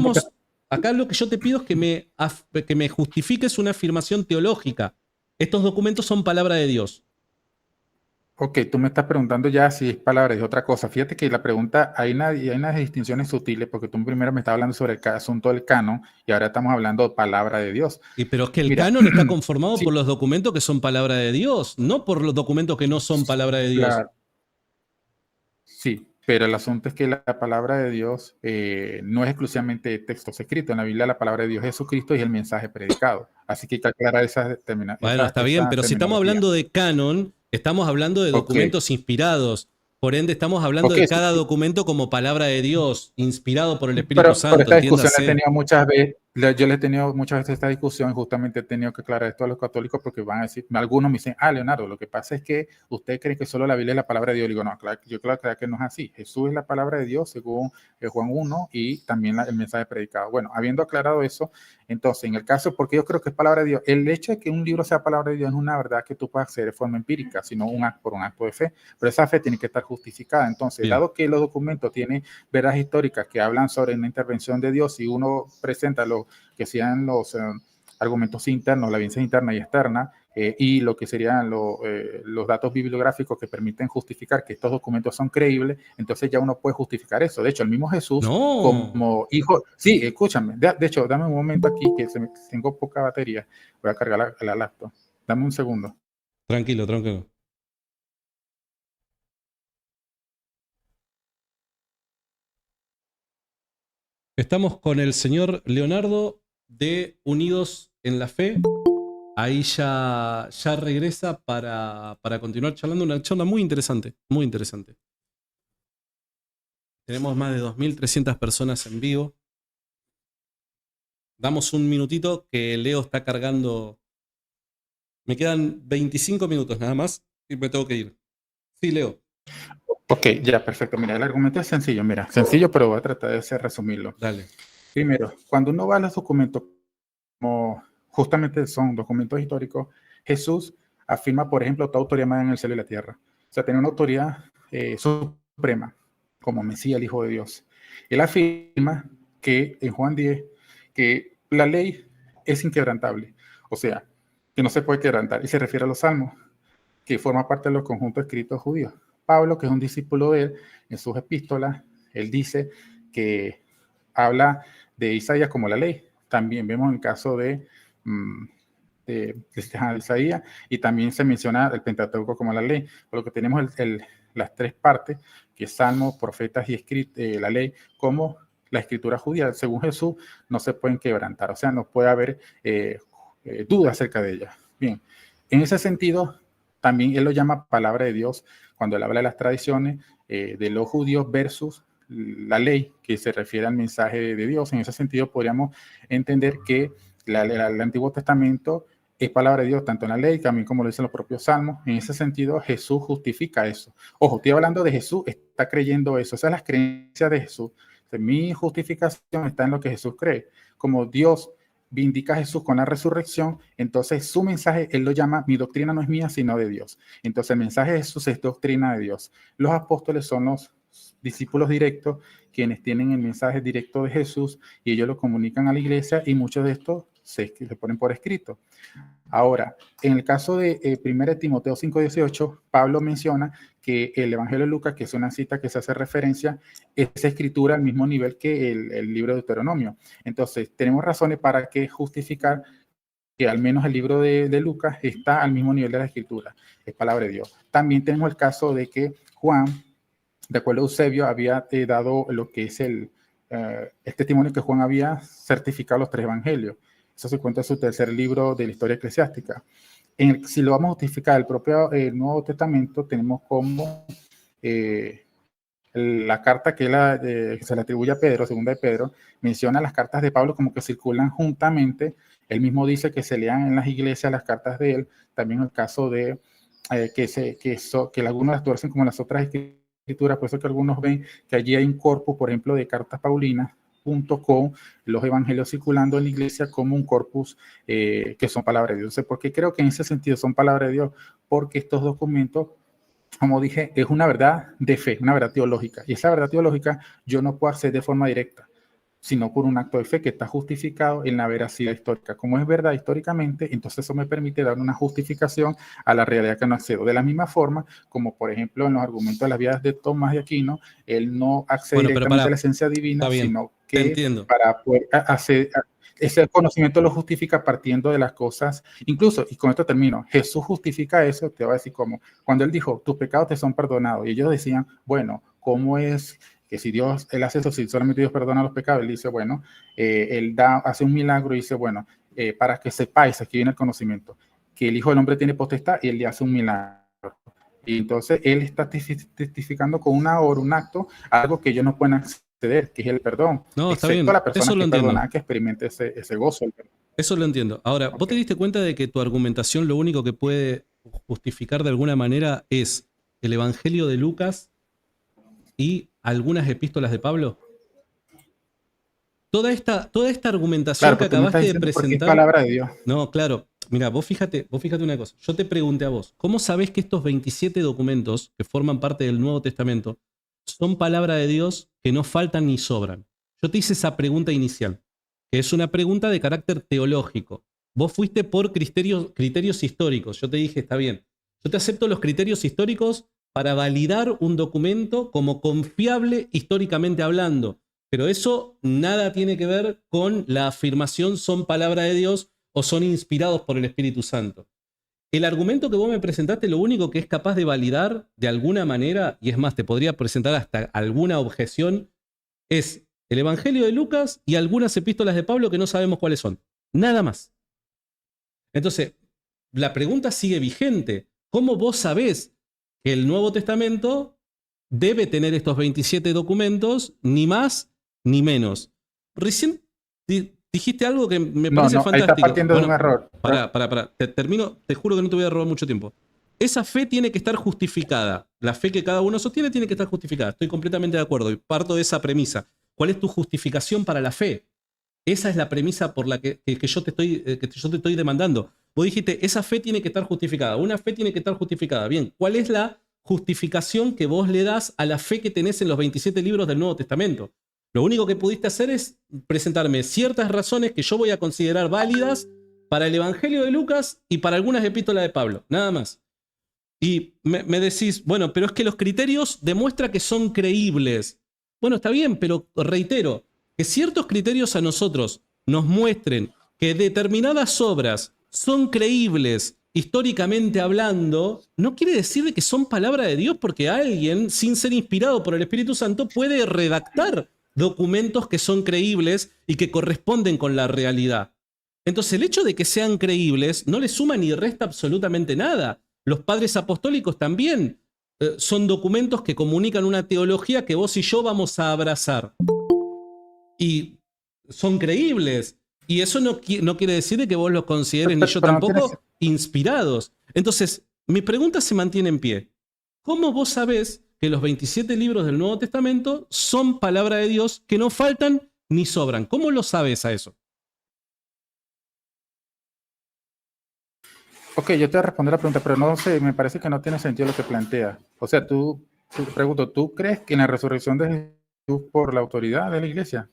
acá lo que yo te pido es que me justifiques una afirmación teológica. Estos documentos son palabra de Dios. Ok, tú me estás preguntando ya si es palabra de otra cosa. Fíjate que la pregunta, hay unas distinciones sutiles, porque tú primero me estabas hablando sobre el asunto del canon y ahora estamos hablando de palabra de Dios. Pero es que el Mira, canon está conformado sí, por los documentos que son palabra de Dios, no por los documentos que no son palabra de Dios. claro, sí, pero el asunto es que la palabra de Dios no es exclusivamente textos escritos. En la Biblia la palabra de Dios es Jesucristo y el mensaje predicado. Así que hay que aclarar Bueno, está bien, esa pero si estamos terminología. hablando de canon, estamos hablando de Ok, documentos inspirados. Por ende, estamos hablando ok, de sí, cada sí. documento como palabra de Dios, inspirado por el Espíritu Pero Santo, esta discusión la he entiéndase. tenido muchas veces, yo le he tenido muchas veces esta discusión, justamente he tenido que aclarar esto a los católicos porque van a decir, algunos me dicen, Leonardo, lo que pasa es que usted cree que solo la Biblia es la palabra de Dios. Le digo, no, claro, yo creo que no es así. Jesús es la palabra de Dios según Juan 1 y también el mensaje predicado. Bueno, habiendo aclarado eso, entonces, en el caso, porque yo creo que es palabra de Dios, el hecho de que un libro sea palabra de Dios no es una verdad que tú puedas hacer de forma empírica, sino por un acto de fe, pero esa fe tiene que estar justificada. Entonces, Bien. dado que los documentos tienen verdades históricas que hablan sobre una intervención de Dios y uno presenta lo que sean los argumentos internos, la evidencia interna y externa, y lo que serían los datos bibliográficos que permiten justificar que estos documentos son creíbles, entonces ya uno puede justificar eso. De hecho, el mismo Jesús No. como hijo, sí, escúchame, de hecho, dame un momento aquí que tengo poca batería, voy a cargar la laptop, dame un segundo. Tranquilo, tranquilo. Estamos con el señor Leonardo de Unidos en la Fe. Ahí ya regresa para continuar charlando. Una charla muy interesante, muy interesante. Tenemos más de 2.300 personas en vivo. Damos un minutito que Leo está cargando. Me quedan 25 minutos nada más y me tengo que ir. Sí, Leo. Ok, ya, perfecto. Mira, el argumento es sencillo, mira, sencillo, pero voy a tratar de resumirlo. Dale. Primero, cuando uno va a los documentos, como justamente son documentos históricos, Jesús afirma, por ejemplo, toda autoridad más en el cielo y la tierra. O sea, tiene una autoridad suprema, como Mesías, el Hijo de Dios. Él afirma que en Juan 10, que la ley es inquebrantable, o sea, que no se puede quebrantar, y se refiere a los salmos, que forma parte de los conjuntos escritos judíos. Pablo, que es un discípulo de él, en sus epístolas, él dice que habla de Isaías como la ley. También vemos el caso de Isaías y también se menciona el Pentateuco como la ley. Por lo que tenemos las tres partes, que es Salmos, Profetas y la ley, como la escritura judía. Según Jesús, no se pueden quebrantar, o sea, no puede haber duda acerca de ellas. Bien, en ese sentido, también él lo llama palabra de Dios cuando él habla de las tradiciones de los judíos versus la ley, que se refiere al mensaje de Dios. En ese sentido, podríamos entender que el Antiguo Testamento es palabra de Dios, tanto en la ley, también como lo dicen los propios salmos. En ese sentido, Jesús justifica eso. Ojo, estoy hablando de Jesús, está creyendo eso. Esas son las creencias de Jesús. Mi justificación está en lo que Jesús cree. Como Dios vindica a Jesús con la resurrección, entonces su mensaje, él lo llama, mi doctrina no es mía, sino de Dios. Entonces el mensaje de Jesús es doctrina de Dios. Los apóstoles son los discípulos directos, quienes tienen el mensaje directo de Jesús y ellos lo comunican a la iglesia y muchos de estos se ponen por escrito. Ahora, en el caso de 1 Timoteo 5:18, Pablo menciona que el Evangelio de Lucas, que es una cita que se hace referencia, es escritura al mismo nivel que el libro de Deuteronomio. Entonces, tenemos razones para que justificar que al menos el libro de Lucas está al mismo nivel de la escritura, es palabra de Dios. También tenemos el caso de que Juan, de acuerdo a Eusebio, había dado lo que es el testimonio que Juan había certificado los tres evangelios. Eso se cuenta en su tercer libro de la historia eclesiástica. Si lo vamos a justificar, el propio Nuevo Testamento, tenemos como la carta que se le atribuye a Pedro, segunda de Pedro, menciona las cartas de Pablo como que circulan juntamente. Él mismo dice que se lean en las iglesias las cartas de él. También el caso de que algunos las tuercen como las otras escrituras, por eso que algunos ven que allí hay un corpus, por ejemplo, de cartas paulinas, junto con los evangelios circulando en la iglesia como un corpus que son palabra de Dios. Entonces, ¿por qué creo que en ese sentido son palabra de Dios? Porque estos documentos, como dije, es una verdad de fe, una verdad teológica. Y esa verdad teológica yo no puedo hacer de forma directa, sino por un acto de fe que está justificado en la veracidad histórica. Como es verdad históricamente, entonces eso me permite dar una justificación a la realidad que no accedo. De la misma forma, como por ejemplo en los argumentos de las vidas de Tomás de Aquino, él no accede Bueno, pero directamente a para, la esencia está divina, bien, sino te que entiendo. para poder hacer... Ese conocimiento lo justifica partiendo de las cosas, incluso, y con esto termino, Jesús justifica eso, te voy a decir cómo, cuando él dijo, tus pecados te son perdonados, y ellos decían, bueno, ¿cómo es que si Dios, él hace eso, si solamente Dios perdona los pecados? Él dice, bueno, él hace un milagro y dice, bueno, para que sepáis, aquí viene el conocimiento, que el Hijo del Hombre tiene potestad y él le hace un milagro. Y entonces él está testificando con una obra, un acto, algo que ellos no pueden acceder, que es el perdón, No, está excepto bien, la persona eso que lo es entiendo. perdonada, que experimente ese gozo. Eso lo entiendo. Ahora, ¿vos te Okay. diste cuenta de que tu argumentación lo único que puede justificar de alguna manera es el Evangelio de Lucas y algunas epístolas de Pablo? Toda esta argumentación Claro, que pues tú me estás acabaste de diciendo porque es presentar, palabra de Dios. no, claro, mira, vos fíjate una cosa. Yo te pregunté a vos, ¿cómo sabés que estos 27 documentos que forman parte del Nuevo Testamento son palabra de Dios que no faltan ni sobran? Yo te hice esa pregunta inicial, que es una pregunta de carácter teológico. Vos fuiste por criterios históricos. Yo te dije, está bien, yo te acepto los criterios históricos para validar un documento como confiable históricamente hablando. Pero eso nada tiene que ver con la afirmación son palabra de Dios o son inspirados por el Espíritu Santo. El argumento que vos me presentaste, lo único que es capaz de validar de alguna manera, y es más, te podría presentar hasta alguna objeción, es el Evangelio de Lucas y algunas epístolas de Pablo que no sabemos cuáles son. Nada más. Entonces, la pregunta sigue vigente. ¿Cómo vos sabés que el Nuevo Testamento debe tener estos 27 documentos, ni más ni menos? Recién dijiste algo que me No, parece no, ahí está fantástico. partiendo de un Bueno, error. para. Termino, te juro que no te voy a robar mucho tiempo. Esa fe tiene que estar justificada. La fe que cada uno sostiene tiene que estar justificada. Estoy completamente de acuerdo y parto de esa premisa. ¿Cuál es tu justificación para la fe? Esa es la premisa por la que yo te estoy demandando. Vos dijiste, esa fe tiene que estar justificada. Una fe tiene que estar justificada. Bien, ¿cuál es la justificación que vos le das a la fe que tenés en los 27 libros del Nuevo Testamento? Lo único que pudiste hacer es presentarme ciertas razones que yo voy a considerar válidas para el Evangelio de Lucas y para algunas epístolas de Pablo. Nada más. Y me decís, bueno, pero es que los criterios demuestran que son creíbles. Bueno, está bien, pero reitero, que ciertos criterios a nosotros nos muestren que determinadas obras son creíbles históricamente hablando, no quiere decir de que son palabra de Dios, porque alguien, sin ser inspirado por el Espíritu Santo, puede redactar documentos que son creíbles y que corresponden con la realidad. Entonces, el hecho de que sean creíbles no le suma ni resta absolutamente nada. Los padres apostólicos también son documentos que comunican una teología que vos y yo vamos a abrazar. Y son creíbles. Y eso no quiere decir de que vos los consideres, ni yo Pero no tienes... tampoco, inspirados. Entonces, mi pregunta se mantiene en pie. ¿Cómo vos sabés que los 27 libros del Nuevo Testamento son palabra de Dios que no faltan ni sobran? ¿Cómo lo sabes a eso? Ok, yo te voy a responder la pregunta, pero no sé, me parece que no tiene sentido lo que plantea. O sea, pregunto, ¿tú crees que en la resurrección de Jesús por la autoridad de la iglesia?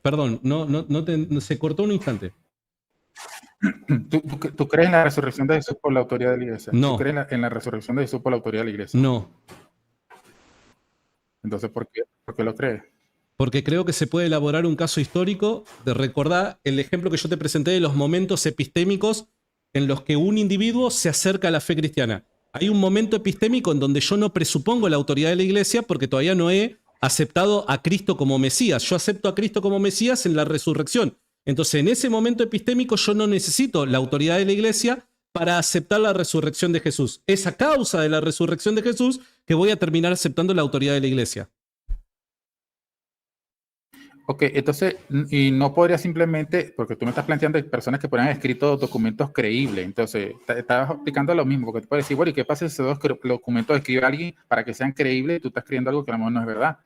Perdón, se cortó un instante. ¿Tú crees en la resurrección de Jesús por la autoridad de la iglesia? ¿Tú No, crees en la resurrección de Jesús por la autoridad de la iglesia? no. Entonces, ¿por qué lo crees? Porque creo que se puede elaborar un caso histórico de recordar el ejemplo que yo te presenté de los momentos epistémicos en los que un individuo se acerca a la fe cristiana. Hay un momento epistémico en donde yo no presupongo la autoridad de la iglesia porque todavía no he aceptado a Cristo como Mesías. Yo acepto a Cristo como Mesías en la resurrección. Entonces, en ese momento epistémico yo no necesito la autoridad de la iglesia para aceptar la resurrección de Jesús. Es a causa de la resurrección de Jesús que voy a terminar aceptando la autoridad de la iglesia. Ok, entonces, y no podría simplemente, porque tú me estás planteando de personas que ponen escritos documentos creíbles, entonces, estabas explicando lo mismo, porque tú puedes decir, bueno, ¿y qué pasa si esos documentos escribe alguien para que sean creíbles y tú estás creyendo algo que a lo mejor no es verdad?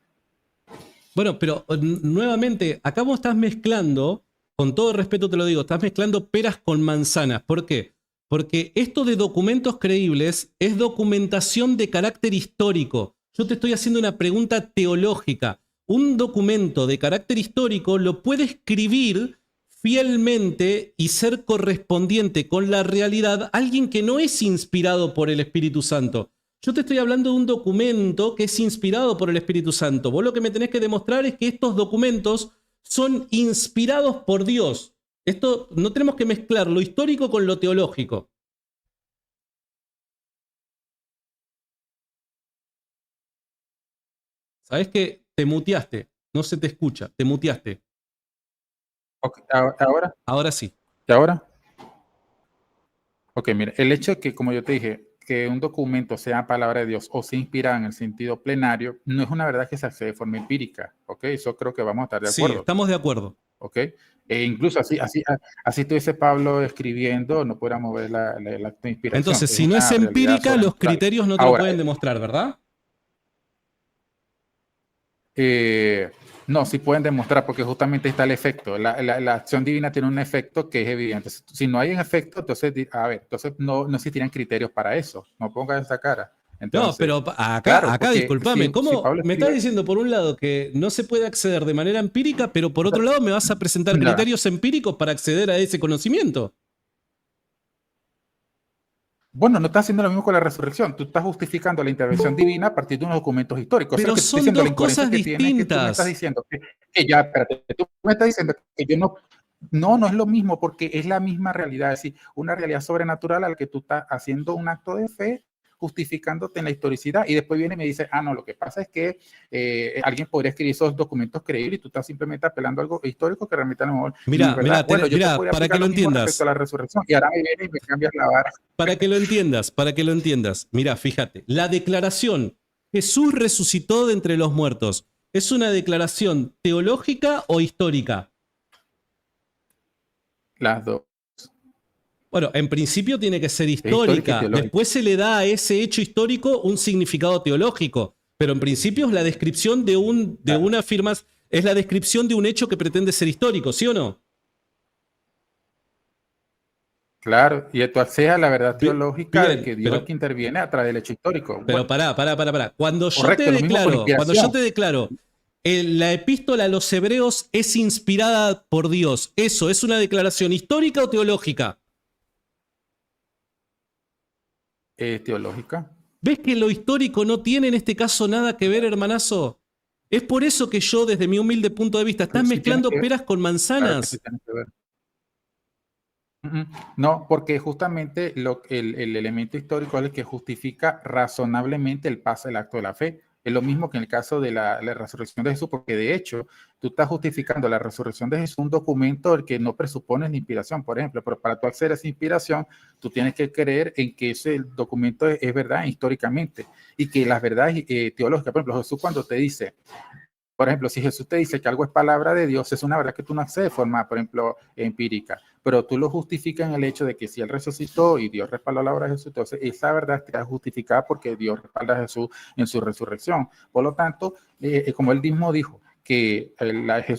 Bueno, pero nuevamente, acá vos estás mezclando, con todo respeto te lo digo, estás mezclando peras con manzanas. ¿Por qué? Porque esto de documentos creíbles es documentación de carácter histórico. Yo te estoy haciendo una pregunta teológica. Un documento de carácter histórico lo puede escribir fielmente y ser correspondiente con la realidad alguien que no es inspirado por el Espíritu Santo. Yo te estoy hablando de un documento que es inspirado por el Espíritu Santo. Vos lo que me tenés que demostrar es que estos documentos son inspirados por Dios. Esto no tenemos que mezclar lo histórico con lo teológico. ¿Sabés que te muteaste? No se te escucha, te muteaste. Ok, ahora, Ahora sí. ¿y ahora? Ok, mira, el hecho de que, como yo te dije, que un documento sea palabra de Dios o sea inspirada en el sentido plenario, no es una verdad que se accede de forma empírica, ¿ok? Eso creo que vamos a estar de Sí, acuerdo, estamos de acuerdo. ¿ok? E incluso así estuviese Pablo escribiendo, no pudiéramos ver el acto de inspiración, Entonces, es si no es una realidad empírica, los sobrenatural. criterios no te lo Ahora, pueden demostrar, ¿verdad? Eh, no, sí pueden demostrar, porque justamente está el efecto. La acción divina tiene un efecto que es evidente. Si no hay un efecto, entonces, a ver, entonces no existirían criterios para eso. No pongas esa cara. No, Entonces, pero claro, acá porque discúlpame, si ¿cómo Pablo me estás escribe, diciendo por un lado que no se puede acceder de manera empírica, pero por otro lado me vas a presentar nada. criterios empíricos para acceder a ese conocimiento? Bueno, no estás haciendo lo mismo con la resurrección. Tú estás justificando la intervención divina a partir de unos documentos históricos. Eso es lo Pero que te estoy son diciendo. La dos incoherencia cosas que tienes es que tú me estás distintas. diciendo que ya, espérate, tú me estás diciendo que yo no. No, no es lo mismo porque es la misma realidad, es decir, una realidad sobrenatural a la que tú estás haciendo un acto de fe, justificándote en la historicidad, y después viene y me dice, no, lo que pasa es que alguien podría escribir esos documentos creíbles y tú estás simplemente apelando a algo histórico que realmente a lo mejor no es Mira, verdad. Bueno, yo te podría para que aplicar lo lo mismo respecto a entiendas, la resurrección y ahora me viene y me cambias la vara. para que lo entiendas. Mira, fíjate, la declaración Jesús resucitó de entre los muertos, ¿es una declaración teológica o histórica? Las dos, Bueno, en principio tiene que ser es histórica y histórica. teológica. Después se le da a ese hecho histórico un significado teológico. Pero en principio es la descripción de Claro. una firma, es la descripción de un hecho que pretende ser histórico, ¿sí o no? Claro, y tú accedes a la verdad teológica de Bien, que Dios es el que interviene a través del hecho histórico. pero Bueno, pará. correcto, lo mismo con la Cuando yo inspiración. te declaro, la epístola a los hebreos es inspirada por Dios, ¿eso es una declaración histórica o teológica? Teológica. ¿Ves que lo histórico no tiene en este caso nada que ver, hermanazo? Es por eso que yo, desde mi humilde punto de vista, estás Sí tiene mezclando que, peras con claro que sí manzanas. tiene que ver. No, porque justamente el elemento histórico es el que justifica razonablemente el paso del acto de la fe. Es lo mismo que en el caso de la resurrección de Jesús, porque de hecho tú estás justificando la resurrección de Jesús, un documento el que no presupone la inspiración, por ejemplo, pero para tú acceder a esa inspiración, tú tienes que creer en que ese documento es verdad históricamente y que las verdades teológicas, por ejemplo, Jesús cuando te dice, por ejemplo, si Jesús te dice que algo es palabra de Dios, es una verdad que tú no accedes de forma, por ejemplo, empírica, pero tú lo justificas en el hecho de que si Él resucitó y Dios respaldó la obra de Jesús, entonces esa verdad está justificada porque Dios respalda a Jesús en su resurrección. Por lo tanto, como Él mismo dijo, que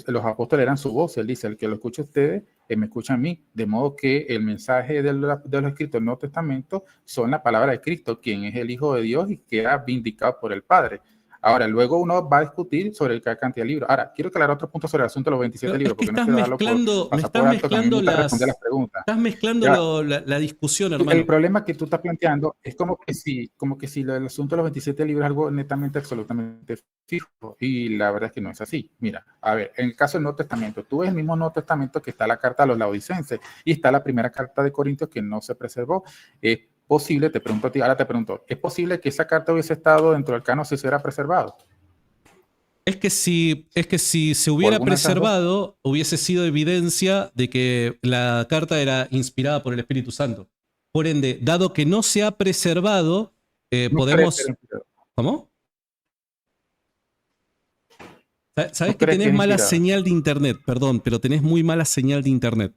los apóstoles eran su voz, Él dice, el que lo escuche a ustedes, me escucha a mí, de modo que el mensaje de los escritos del Nuevo Testamento son la palabra de Cristo, quien es el Hijo de Dios y queda vindicado por el Padre. Ahora, luego uno va a discutir sobre qué cantidad de libros. Ahora, quiero aclarar otro punto sobre el asunto de los 27 Pero es libros, que porque no quiero dejarlo por me pasar estás por alto, que a mí me mezclando gusta responder las preguntas. estás mezclando Ya, la discusión, el hermano. problema que tú estás planteando es como que si el asunto de los 27 libros es algo netamente, absolutamente fijo, y la verdad es que no es así. Mira, a ver, en el caso del Nuevo Testamento, tú ves el mismo Nuevo Testamento que está la carta a los laodicenses y está la primera carta de Corintios que no se preservó. Es posible, te pregunto a ti, ahora te pregunto, ¿es posible que esa carta hubiese estado dentro del canon si se hubiera preservado? Es que si se ¿O hubiera alguna de esas dos? preservado, hubiese sido evidencia de que la carta era inspirada por el Espíritu Santo. Por ende, dado que no se ha preservado, No crees que era podemos... inspirado. ¿Cómo? Sabes No que crees que tenés era mala inspirado. señal de internet, perdón, pero tenés muy mala señal de internet.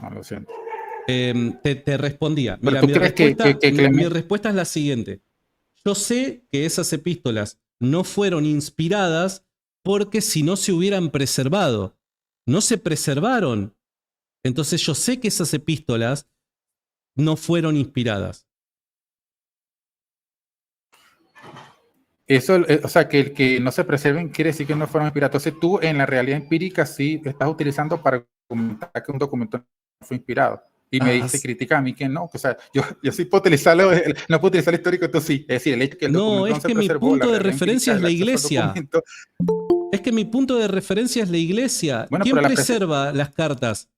No, lo siento. Te respondía. Pero Mira, tú crees que mi Clemente. respuesta es la siguiente. Yo sé que esas epístolas no fueron inspiradas porque si no se hubieran preservado. No se preservaron. Entonces yo sé que esas epístolas no fueron inspiradas. Eso, o sea, que el que no se preserven quiere decir que no fueron inspirados. Entonces tú en la realidad empírica sí estás utilizando para argumentar que un documento no fue inspirado. Y me dice, critica a mí que no. O sea, yo sí puedo utilizarlo, no puedo uticizar el histórico, esto sí. Es decir, el hecho que el No, documento es no se que mi preservó, la punto de realidad referencia empírica, es el la acceso al iglesia. documento. Es que mi punto de referencia es la iglesia. Bueno, ¿Quién pero preserva las cartas?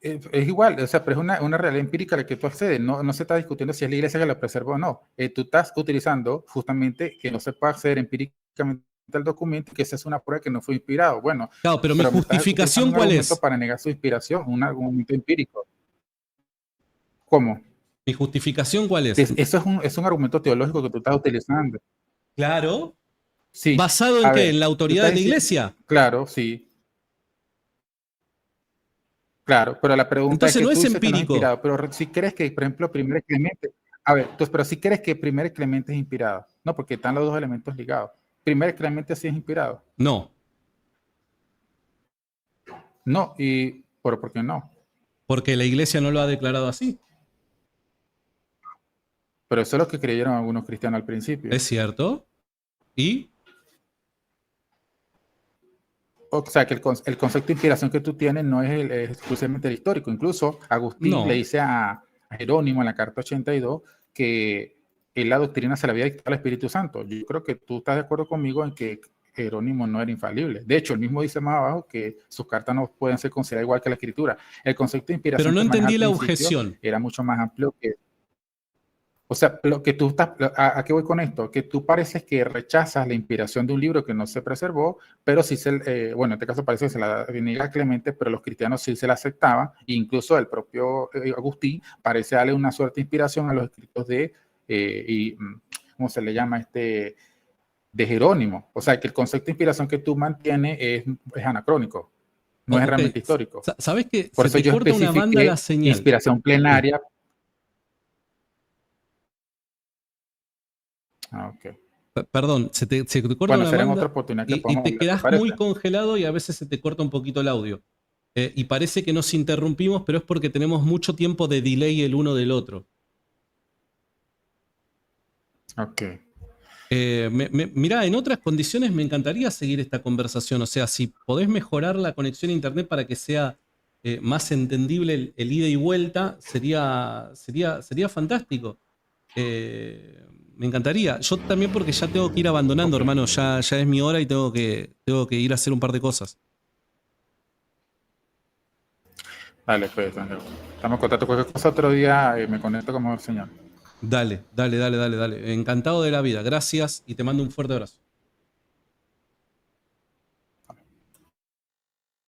es igual, o sea, pero es una realidad empírica a la que tú accedes. No se está discutiendo si es la iglesia que la preservó o no. Tú estás utilizando justamente que no se puede acceder empíricamente al documento y que esa es una prueba que no fue inspirado. Bueno, Claro, pero mi pero me estás utilizando justificación, un ¿cuál argumento es? para negar su inspiración, un argumento empírico. ¿Cómo? ¿Mi justificación cuál es? Eso es un argumento teológico que tú estás utilizando. Claro. Sí, ¿Basado en a qué? ¿En ver, la tú autoridad estás de la diciendo, iglesia? claro, sí, claro, pero la pregunta es Entonces que no tú es dices que no es empírico. inspirado, pero si crees que, por ejemplo, Primer Clemente, a ver, entonces, pero si crees que Primer Clemente es inspirado, no, porque están los dos elementos ligados. Primer Clemente sí es inspirado. No, No, pero ¿por qué no? porque la iglesia no lo ha declarado así. Pero eso es lo que creyeron algunos cristianos al principio. ¿Es cierto? ¿Y? O sea, que el concepto de inspiración que tú tienes no es exclusivamente el histórico. Incluso Agustín le No. dice a Jerónimo en la carta 82 que la doctrina se la había dictado al Espíritu Santo. Yo creo que tú estás de acuerdo conmigo en que Jerónimo no era infalible. De hecho, él mismo dice más abajo que sus cartas no pueden ser consideradas igual que la escritura. El concepto de Pero inspiración no que maneja entendí al la principio objeción. era mucho más amplio que... O sea, lo que tú estás, ¿a qué voy con esto? Que tú pareces que rechazas la inspiración de un libro que no se preservó, pero sí bueno, en este caso parece que se la niega Clemente, pero los cristianos sí se la aceptaban, e incluso el propio Agustín parece darle una suerte de inspiración a los escritos ¿cómo se le llama? De Jerónimo. O sea, que el concepto de inspiración que tú mantienes es anacrónico, no es Ok. realmente histórico. ¿Sabes qué? Por Se eso te yo corta una banda la especifiqué señal. inspiración plenaria. Ok. Perdón, se te corta Bueno, una será en banda otra oportunidad que y podamos te hablar, ¿te quedas muy parece? congelado y a veces se te corta un poquito el audio. Y parece que nos interrumpimos, pero es porque tenemos mucho tiempo de delay el uno del otro. Ok. Mirá, en otras condiciones me encantaría seguir esta conversación. O sea, si podés mejorar la conexión a internet para que sea más entendible el ida y vuelta, sería fantástico. Me encantaría. Yo también porque ya tengo que ir abandonando, Ok. hermano. Ya es mi hora y tengo que ir a hacer un par de cosas. Dale, pues, Ángel. Estamos en contacto. Cualquier cosa otro día me conecto como señor. Dale, dale, dale, dale, dale. Encantado de la vida. Gracias y te mando un fuerte abrazo.